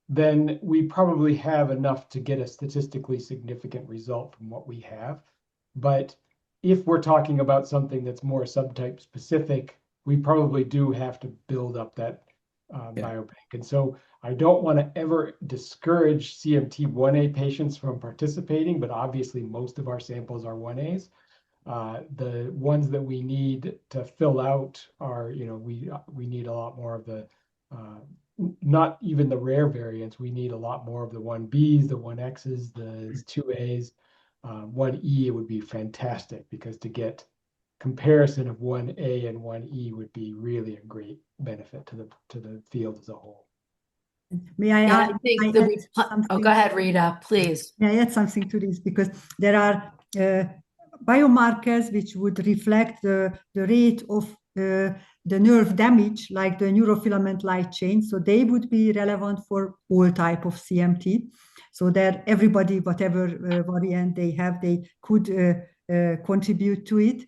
then we probably have enough to get a statistically significant result from what we have. But if we're talking about something that's more subtype specific, we probably do have to build up that biobank. And so I don't want to ever discourage CMT 1A patients from participating, but obviously most of our samples are 1As. The ones that we need to fill out are, we need a lot more of the, not even the rare variants. We need a lot more of the 1Bs, the 1Xs, the 2As. 1E would be fantastic because to get comparison of 1A and 1E would be really a great benefit to the field as a whole. May I Yeah, add? I think something? go ahead, Rita, please. May I add something to this? Because there are biomarkers which would reflect the rate of the nerve damage, like the neurofilament light chain. So they would be relevant for all type of CMT. So that everybody, whatever variant they have, they could contribute to it.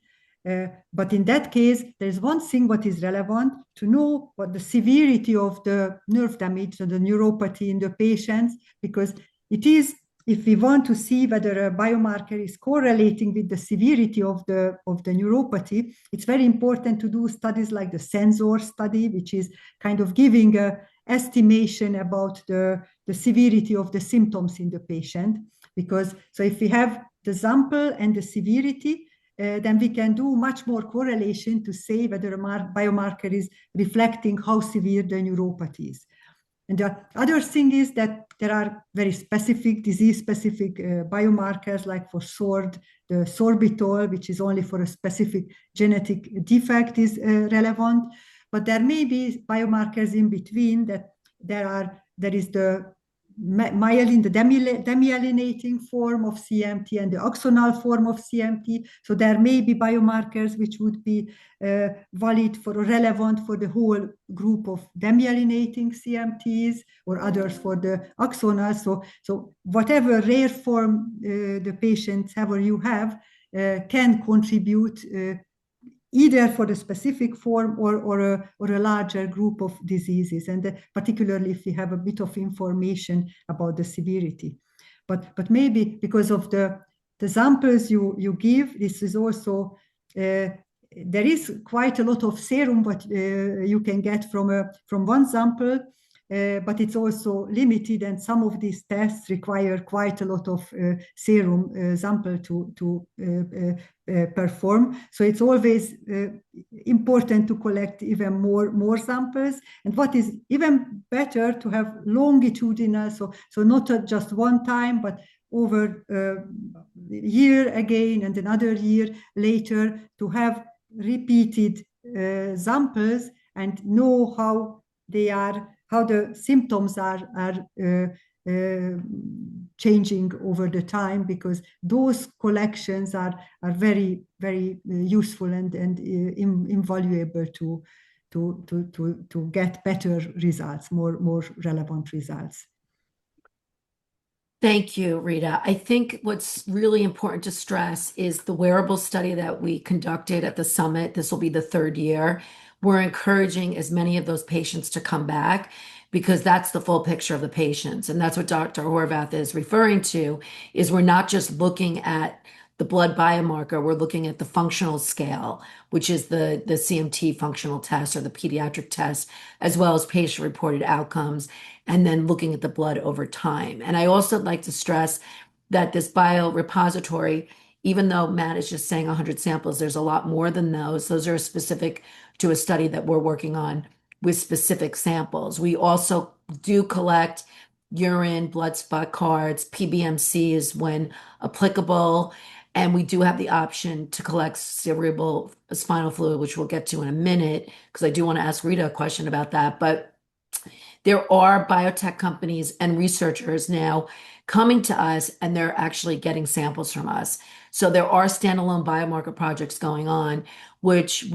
But in that case, there's one thing what is relevant to know what the severity of the nerve damage or the neuropathy in the patients, because it is, if we want to see whether a biomarker is correlating with the severity of the neuropathy, it's very important to do studies like the sensor study, which is kind of giving a estimation about the severity of the symptoms in the patient. Because so if we have the sample and the severity, then we can do much more correlation to say whether a biomarker is reflecting how severe the neuropathy is. And the other thing is that there are very specific, disease-specific biomarkers, like for SORD, the sorbitol, which is only for a specific genetic defect, is relevant. But there may be biomarkers in between that there is the myelin, the demyelinating form of CMT and the axonal form of CMT. So there may be biomarkers which would be valid for or relevant for the whole group of demyelinating CMTs, or others for the axonal. So whatever rare form the patients have or you have can contribute either for the specific form or a larger group of diseases, and particularly if we have a bit of information about the severity. But maybe because of the samples you give, this is also, there is quite a lot of serum what you can get from one sample, but it's also limited, and some of these tests require quite a lot of serum sample to perform. So it's always important to collect even more samples. And what is even better, to have longitudinal, so not just one time, but over a year again and another year later, to have repeated samples and know how they are, how the symptoms are changing over the time, because those collections are very, very useful and invaluable to get better results, more relevant results. Thank you, Rita. I think what's really important to stress is the wearable study that we conducted at the summit. This will be the third year. We're encouraging as many of those patients to come back, because that's the full picture of the patients. And that's what Dr. Horvath is referring to, is we're not just looking at the blood biomarker, we're looking at the functional scale, which is the CMT functional test or the pediatric test, as well as patient-reported outcomes, and then looking at the blood over time. And I also like to stress that this biorepository, even though Matt is just saying 100 samples, there's a lot more than those. Those are specific to a study that we're working on with specific samples. We also do collect urine, blood spot cards, PBMCs when applicable, and we do have the option to collect cerebral spinal fluid, which we'll get to in a minute, because I do want to ask Rita a question about that. But there are biotech companies and researchers now coming to us, and they're actually getting samples from us. So there are standalone biomarker projects going on, which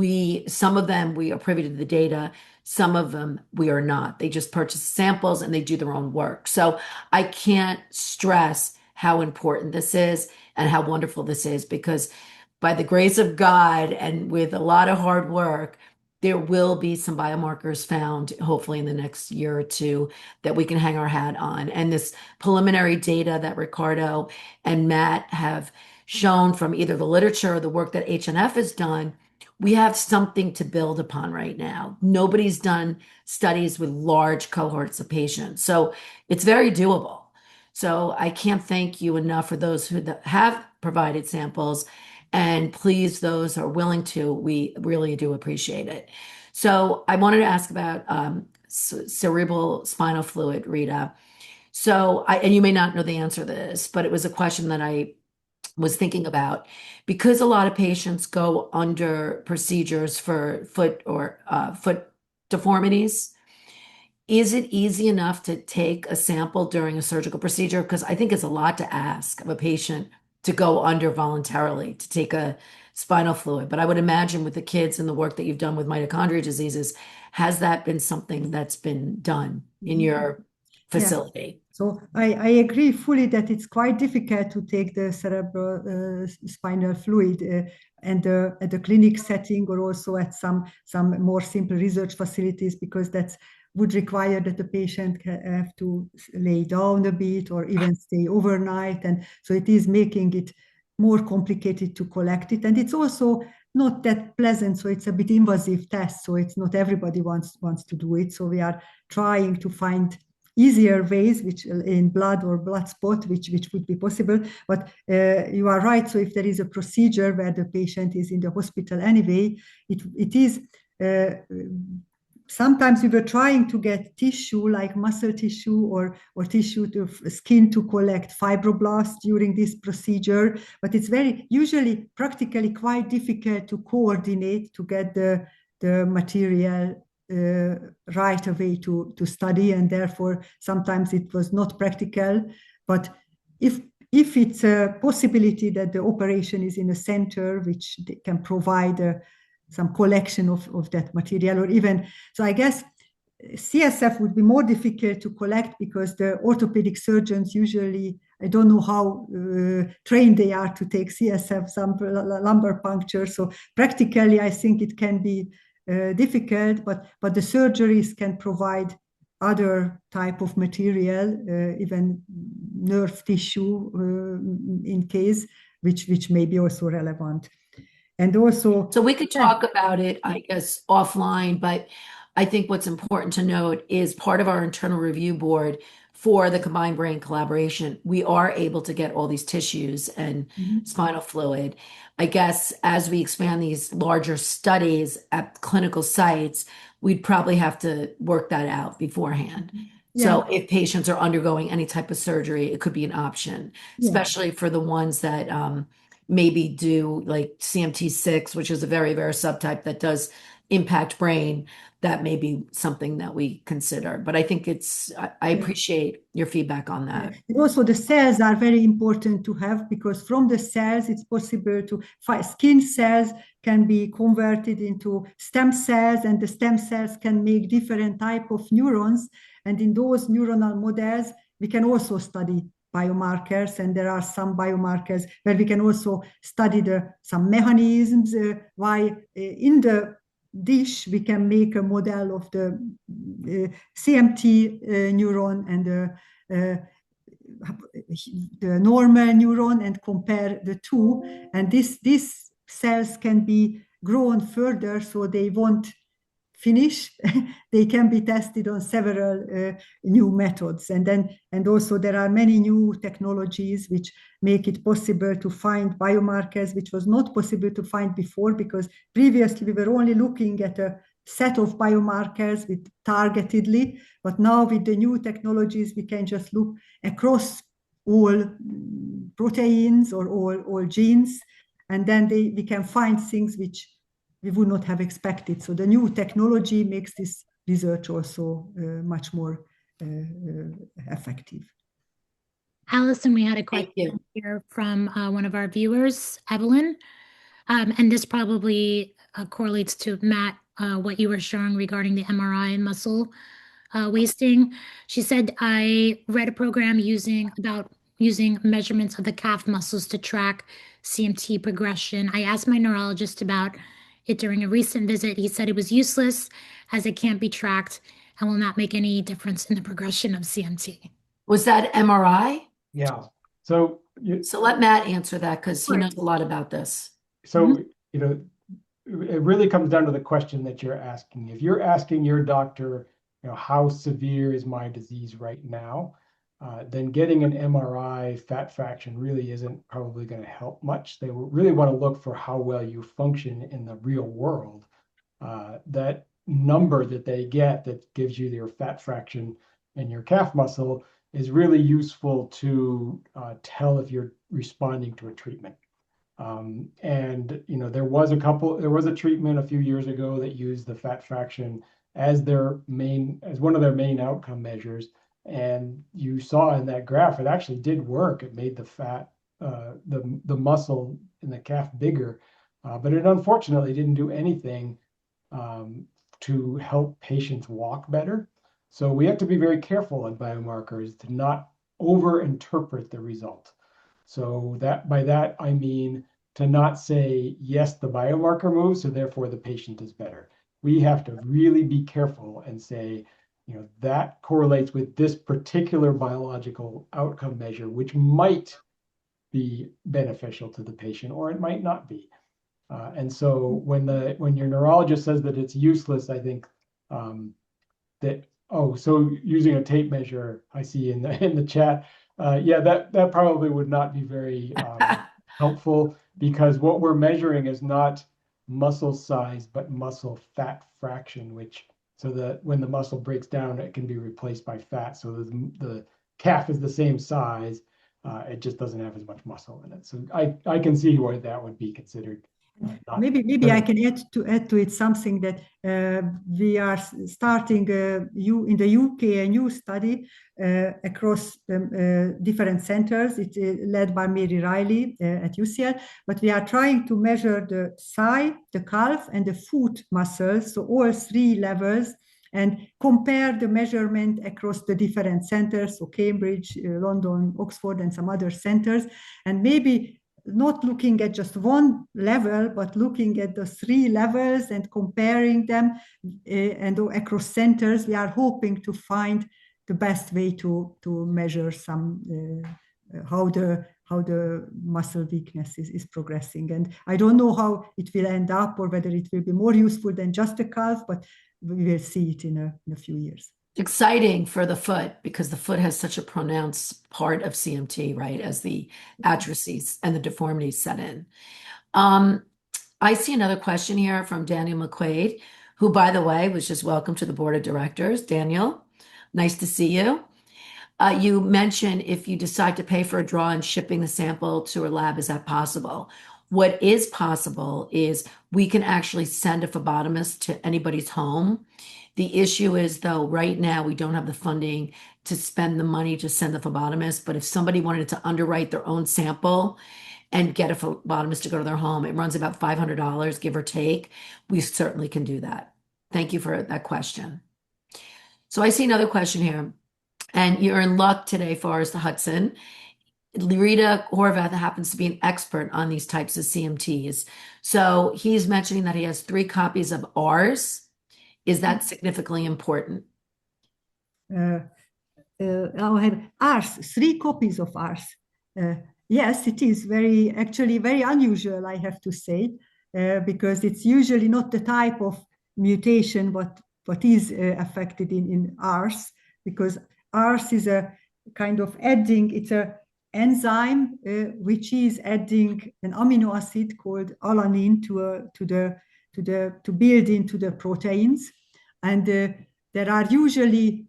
some of them we are privy to the data, some of them we are not. They just purchase samples and they do their own work. So I can't stress how important this is and how wonderful this is, because by the grace of God and with a lot of hard work, there will be some biomarkers found, hopefully in the next year or two, that we can hang our hat on. And this preliminary data that Ricardo and Matt have shown from either the literature or the work that HNF has done, we have something to build upon right now. Nobody's done studies with large cohorts of patients. So it's very doable. So I can't thank you enough for those who have provided samples. And please, those who are willing to, we really do appreciate it. So I wanted to ask about cerebral spinal fluid, Rita. So and you may not know the answer to this, but it was a question that I was thinking about, because a lot of patients go under procedures for foot deformities. Is it easy enough to take a sample during a surgical procedure? Because I think it's a lot to ask of a patient to go under voluntarily to take a spinal fluid. But I would imagine with the kids and the work that you've done with mitochondrial diseases, has that been something that's been done in your facility? Yeah. So I agree fully that it's quite difficult to take the cerebral spinal fluid and at the clinic setting, or also at some more simple research facilities, because that's would require that the patient have to lay down a bit or even stay overnight. And so it is making it more complicated to collect it. And it's also not that pleasant. So it's a bit invasive test. So it's not everybody wants to do it. So we are trying to find easier ways, which in blood or blood spot, which would be possible. But you are right. So if there is a procedure where the patient is in the hospital anyway, it is. Sometimes we were trying to get tissue like muscle tissue or tissue to skin to collect fibroblasts during this procedure, but it's very usually practically quite difficult to coordinate to get the material right away to study, and therefore sometimes it was not practical. But if it's a possibility that the operation is in a center which can provide some collection of that material, or even, so I guess CSF would be more difficult to collect because the orthopedic surgeons usually, I don't know how trained they are to take CSF sample, lumbar puncture. So practically, I think it can be difficult, but the surgeries can provide other type of material, even nerve tissue in case, which may be also relevant. And also, So we could talk about it, I guess, offline, but I think what's important to note is part of our internal review board for the combined brain collaboration, we are able to get all these tissues and spinal fluid. I guess as we expand these larger studies at clinical sites, we'd probably have to work that out beforehand. So if patients are undergoing any type of surgery, it could be an option, especially for the ones that maybe do like CMT6, which is a very rare subtype that does impact brain. That may be something that we consider. But I think I appreciate your feedback on that. And also the cells are very important to have, because from the cells it's possible to find skin cells can be converted into stem cells, and the stem cells can make different type of neurons. And in those neuronal models, we can also study biomarkers, and there are some biomarkers where we can also study some mechanisms why in the dish we can make a model of the CMT neuron and the normal neuron and compare the two, and these cells can be grown further so they won't finish. They can be tested on several new methods, and also there are many new technologies which make it possible to find biomarkers which was not possible to find before, because previously we were only looking at a set of biomarkers with targetedly, but now with the new technologies we can just look across all proteins or all genes, and then we can find things which we would not have expected. So the new technology makes this research also much more effective. Allison, we had a question here from one of our viewers, Evelyn. And this probably correlates to Matt, what you were showing regarding the MRI and muscle wasting. She said, I read a program using measurements of the calf muscles to track CMT progression. I asked my neurologist about it during a recent visit. He said it was useless as it can't be tracked and will not make any difference in the progression of CMT. Was that MRI? Yeah. So let Matt answer that, because he knows a lot about this. So, it really comes down to the question that you're asking. If you're asking your doctor, how severe is my disease right now, then getting an MRI fat fraction really isn't probably going to help much. They really want to look for how well you function in the real world. That number that they get that gives you your fat fraction and your calf muscle is really useful to tell if you're responding to a treatment. And there was a treatment a few years ago that used the fat fraction as one of their main outcome measures. And you saw in that graph, it actually did work. It made the fat, the muscle in the calf bigger, but it unfortunately didn't do anything to help patients walk better. So we have to be very careful on biomarkers to not overinterpret the result. So by that, I mean to not say, yes, the biomarker moves, so therefore the patient is better. We have to really be careful and say, that correlates with this particular biological outcome measure, which might be beneficial to the patient, or it might not be. And so when your neurologist says that it's useless, I think that Oh, so using a tape measure, I see in the chat. Yeah, that probably would not be very helpful, because what we're measuring is not muscle size, but muscle fat fraction, which so that when the muscle breaks down, it can be replaced by fat. So the calf is the same size, it just doesn't have as much muscle in it. So I can see why that would be considered not Maybe I can add to it something that we are starting in the UK a new study across different centers. It's led by Mary Riley at UCL, but we are trying to measure the thigh, the calf, and the foot muscles, so all three levels, and compare the measurement across the different centers, so Cambridge, London, Oxford, and some other centers, and maybe not looking at just one level, but looking at the three levels and comparing them and across centers. We are hoping to find the best way to measure some how the muscle weakness is progressing. And I don't know how it will end up, or whether it will be more useful than just a calf, but we will see it in a few years. Exciting for the foot, because the foot has such a pronounced part of CMT, right, as the atrophies and the deformities set in. I see another question here from Daniel McQuaid, who, by the way, was just welcome to the board of directors. Daniel, nice to see you. You mentioned if you decide to pay for a draw and shipping the sample to a lab, is that possible? What is possible is we can actually send a phlebotomist to anybody's home. The issue is, though, right now we don't have the funding to spend the money to send the phlebotomist. But if somebody wanted to underwrite their own sample and get a phlebotomist to go to their home, it runs about $500, give or take. We certainly can do that. Thank you for that question. So I see another question here, and you're in luck today, Forrest Hudson. Rita Horvath happens to be an expert on these types of CMTs. So he's mentioning that he has 3 copies of ours. Is that significantly important? I have ours, 3 copies of ours. Yes, it is actually very unusual, I have to say, because it's usually not the type of mutation what is affected in ours, because ours is a kind of adding, it's a enzyme which is adding an amino acid called alanine to build into the proteins, and there are usually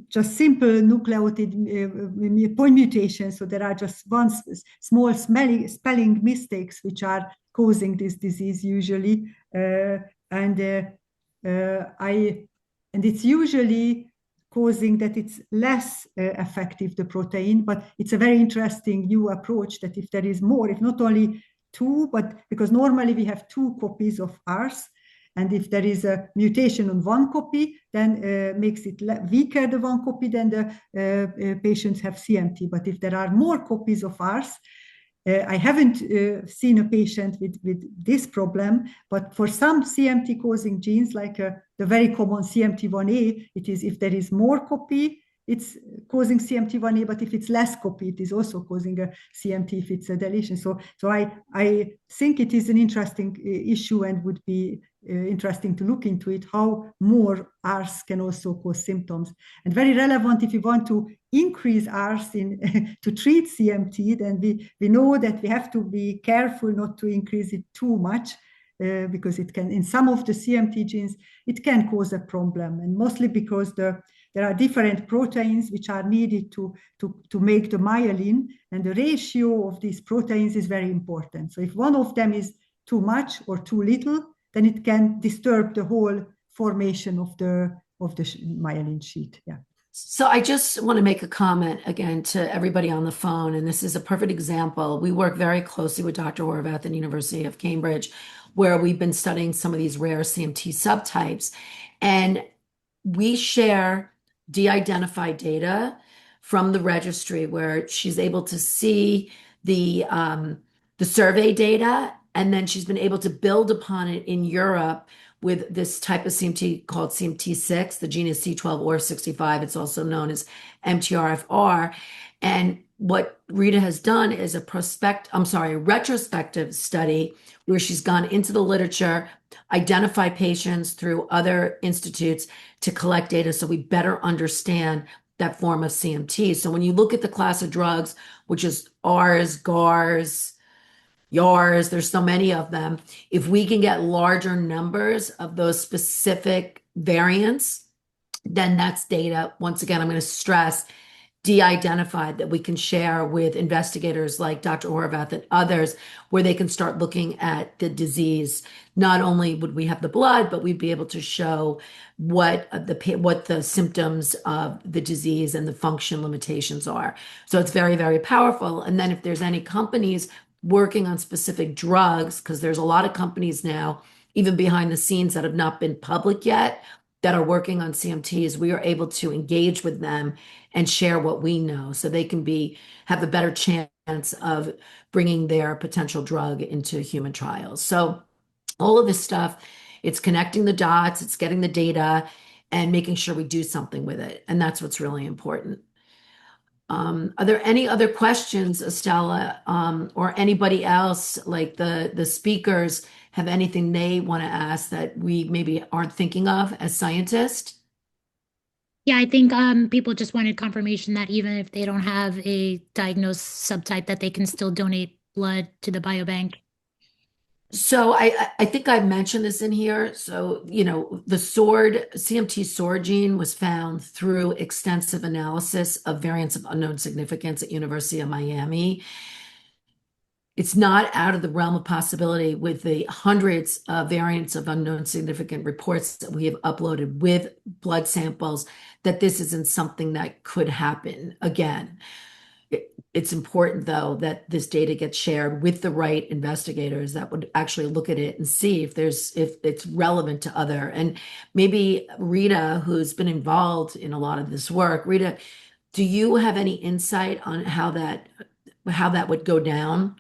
just simple nucleotide point mutations. So there are just one small spelling mistakes which are causing this disease usually, and it's usually causing that it's less effective, the protein. But it's a very interesting new approach that if there is more, if not only 2, but because normally we have 2 copies of ours, and if there is a mutation on 1 copy, then makes it weaker, the 1 copy, then the patients have CMT. But if there are more copies of ours, I haven't seen a patient with this problem, but for some CMT causing genes, like the very common CMT1A, it is if there is more copy, it's causing CMT1A, but if it's less copy, it is also causing a CMT if it's a deletion. So I think it is an interesting issue, and would be interesting to look into it, how more Rs can also cause symptoms. And very relevant if you want to increase Rs to treat CMT, then we know that we have to be careful not to increase it too much, because it can, in some of the CMT genes, it can cause a problem, and mostly because there are different proteins which are needed to make the myelin, and the ratio of these proteins is very important. So if one of them is too much or too little, then it can disturb the whole formation of the myelin sheet. Yeah. So I just want to make a comment again to everybody on the phone, and this is a perfect example. We work very closely with Dr. Horvath at the University of Cambridge, where we've been studying some of these rare CMT subtypes, and we share de-identified data from the registry, where she's able to see the survey data, and then she's been able to build upon it in Europe with this type of CMT called CMT6. The gene is C12or65. It's also known as MTRFR. And what Rita has done is a retrospective study where she's gone into the literature, identified patients through other institutes to collect data so we better understand that form of CMT. So when you look at the class of drugs, which is Rs, GARs, YARs, there's so many of them. If we can get larger numbers of those specific variants, then that's data. Once again, I'm going to stress de-identified that we can share with investigators like Dr. Horvath and others, where they can start looking at the disease. Not only would we have the blood, but we'd be able to show what the symptoms of the disease and the function limitations are. So it's very, very powerful. And then if there's any companies working on specific drugs, because there's a lot of companies now, even behind the scenes, that have not been public yet, that are working on CMTs, we are able to engage with them and share what we know so they can have a better chance of bringing their potential drug into human trials. So all of this stuff, it's connecting the dots, it's getting the data and making sure we do something with it. And that's what's really important. Are there any other questions, Estella, or anybody else, like the speakers, have anything they want to ask that we maybe aren't thinking of as scientists? Yeah, I think people just wanted confirmation that even if they don't have a diagnosed subtype, that they can still donate blood to the biobank. So I think I mentioned this in here. So, the CMT SORD gene was found through extensive analysis of variants of unknown significance at University of Miami. It's not out of the realm of possibility with the hundreds of variants of unknown significant reports that we have uploaded with blood samples that this isn't something that could happen again. It's important, though, that this data gets shared with the right investigators that would actually look at it and see if it's relevant to other. And maybe Rita, who's been involved in a lot of this work, Rita, do you have any insight on how that would go down?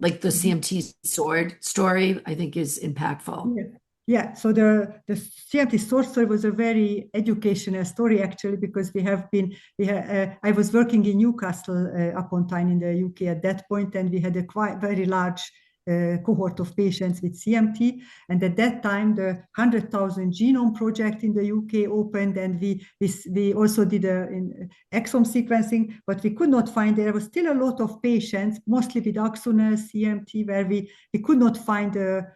Like the CMT SORD story, I think is impactful. Yeah, so the CMT source story was a very educational story actually, because I was working in Newcastle upon Tyne in the UK at that point, and we had a quite very large cohort of patients with CMT. And at that time, the 100,000 Genome Project in the UK opened, and we also did exome sequencing, but we could not find, there was still a lot of patients, mostly with axonal CMT, where we could not find a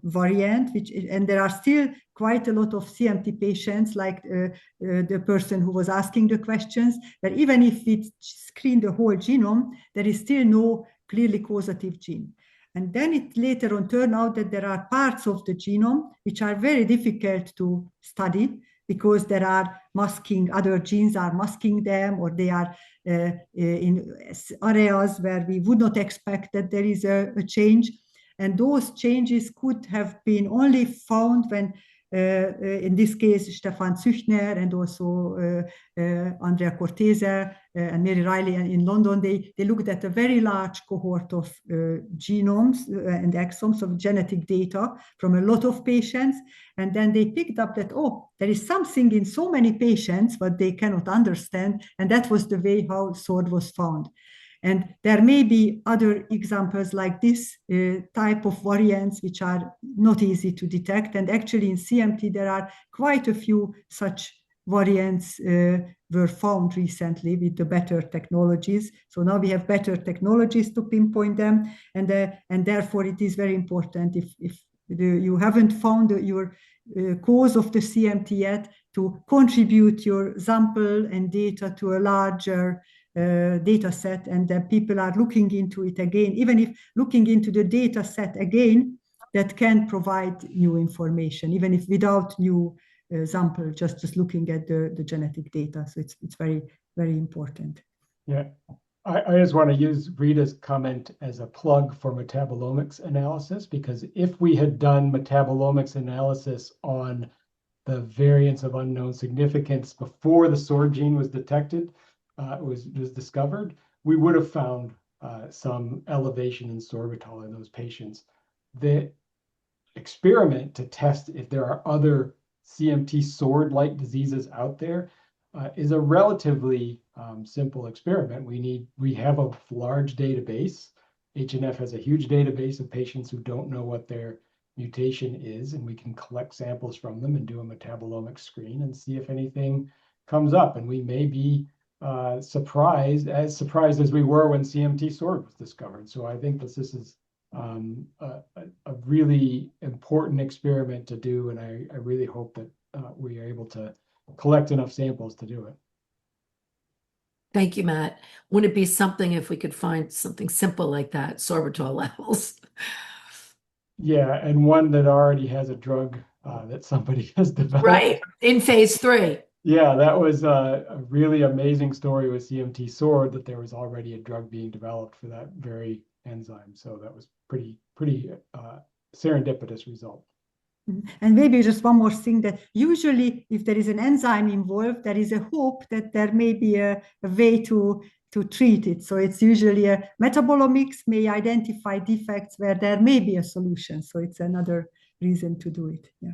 variant, and there are still quite a lot of CMT patients, like the person who was asking the questions, that even if we screen the whole genome, there is still no clearly causative gene. And then it later on turned out that there are parts of the genome which are very difficult to study, because there are other genes are masking them, or they are in areas where we would not expect that there is a change. And those changes could have been only found when, in this case, Stefan Züchner and also Andrea Cortese and Mary Riley in London, they looked at a very large cohort of genomes and exomes of genetic data from a lot of patients. And then they picked up that, there is something in so many patients, but they cannot understand. And that was the way how SORD was found. And there may be other examples like this type of variants, which are not easy to detect. And actually in CMT, there are quite a few such variants were found recently with the better technologies. So now we have better technologies to pinpoint them. And therefore it is very important, if you haven't found your cause of the CMT yet, to contribute your sample and data to a larger data set, and that people are looking into it again, even if looking into the data set again, that can provide new information, even if without new sample, just looking at the genetic data. So it's very, very important. Yeah, I just want to use Rita's comment as a plug for metabolomics analysis, because if we had done metabolomics analysis on the variants of unknown significance before the SORD gene was detected, was discovered, we would have found some elevation in sorbitol in those patients. experiment to test if there are other CMT sword-like diseases out there is a relatively simple experiment. We have a large database. HNF has a huge database of patients who don't know what their mutation is, and we can collect samples from them and do a metabolomic screen and see if anything comes up. And we may be surprised as we were when CMT sword was discovered. So I think this is a really important experiment to do, and I really hope that we are able to collect enough samples to do it. Thank you, Matt. Wouldn't it be something if we could find something simple like that, sorbitol levels? Yeah, and one that already has a drug that somebody has developed. Right, in phase 3. Yeah, that was a really amazing story with CMT sword, that there was already a drug being developed for that very enzyme. So that was pretty serendipitous result. And maybe just one more thing, that usually if there is an enzyme involved, there is a hope that there may be a way to treat it. So it's usually a metabolomics may identify defects where there may be a solution. So it's another reason to do it. Yeah.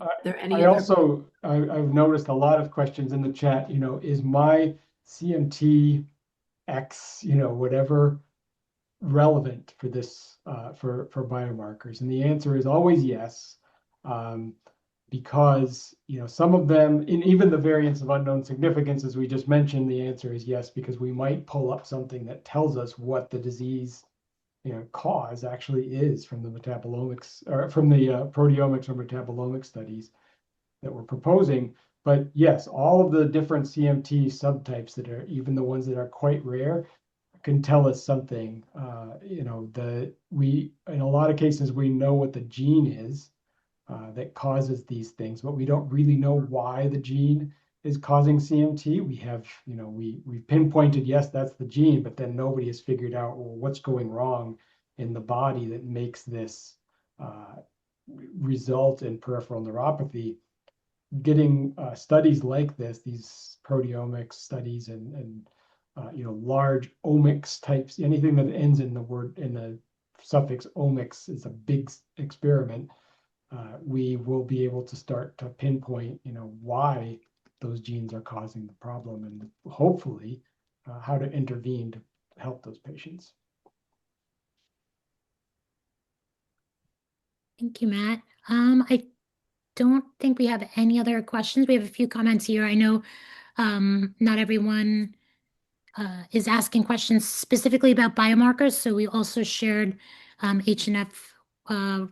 Are there any other? I've noticed a lot of questions in the chat, is my CMT X, whatever, relevant for this, for biomarkers? And the answer is always yes, because, some of them, and even the variants of unknown significance, as we just mentioned, the answer is yes, because we might pull up something that tells us what the disease cause actually is from the metabolomics, or from the proteomics or metabolomic studies that we're proposing. But yes, all of the different CMT subtypes that are, even the ones that are quite rare, can tell us something. We, in a lot of cases, we know what the gene is that causes these things, but we don't really know why the gene is causing CMT. We have, we've pinpointed, yes, that's the gene, but then nobody has figured out, well, what's going wrong in the body that makes this result in peripheral neuropathy. Getting studies like this, these proteomics studies and large omics types, anything that ends in the suffix omics is a big experiment. We will be able to start to pinpoint, why those genes are causing the problem, and hopefully how to intervene to help those patients. Thank you, Matt. I don't think we have any other questions. We have a few comments here. I know not everyone is asking questions specifically about biomarkers, so we also shared HNF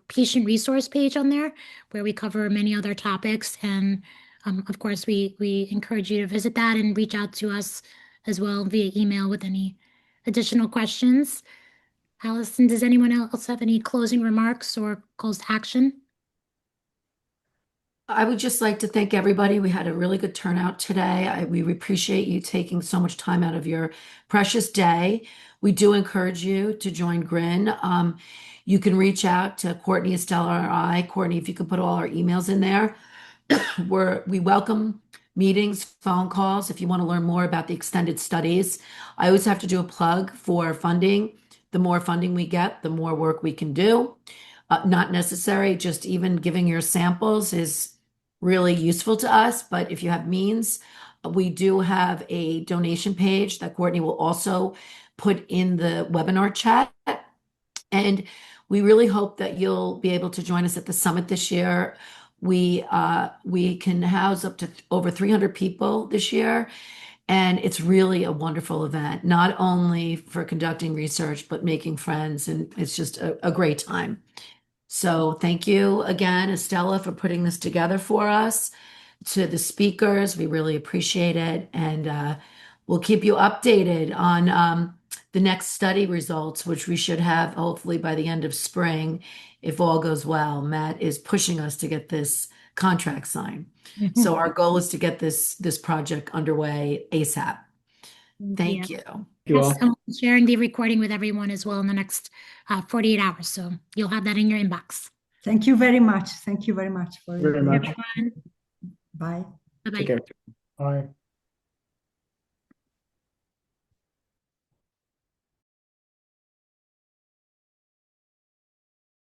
patient resource page on there where we cover many other topics. And of course, we encourage you to visit that and reach out to us as well via email with any additional questions. Allison, does anyone else have any closing remarks or calls to action? I would just like to thank everybody. We had a really good turnout today. We appreciate you taking so much time out of your precious day. We do encourage you to join GRIN. You can reach out to Courtney, Estella, or I. Courtney, if you could put all our emails in there. We welcome meetings, phone calls, if you want to learn more about the extended studies. I always have to do a plug for funding. The more funding we get, the more work we can do. Not necessary, just even giving your samples is really useful to us. But if you have means, we do have a donation page that Courtney will also put in the webinar chat. And we really hope that you'll be able to join us at the summit this year. We can house up to over 300 people this year. And it's really a wonderful event, not only for conducting research, but making friends. And it's just a great time. So thank you again, Estella, for putting this together for us. To the speakers, we really appreciate it. And we'll keep you updated on the next study results, which we should have hopefully by the end of spring, if all goes well. Matt is pushing us to get this contract signed. So our goal is to get this project underway ASAP. Thank you. Yes, I'm sharing the recording with everyone as well in the next 48 hours. So you'll have that in your inbox. Thank you very much. Thank you very much for Very much. Bye. Bye-bye. Take care. Bye.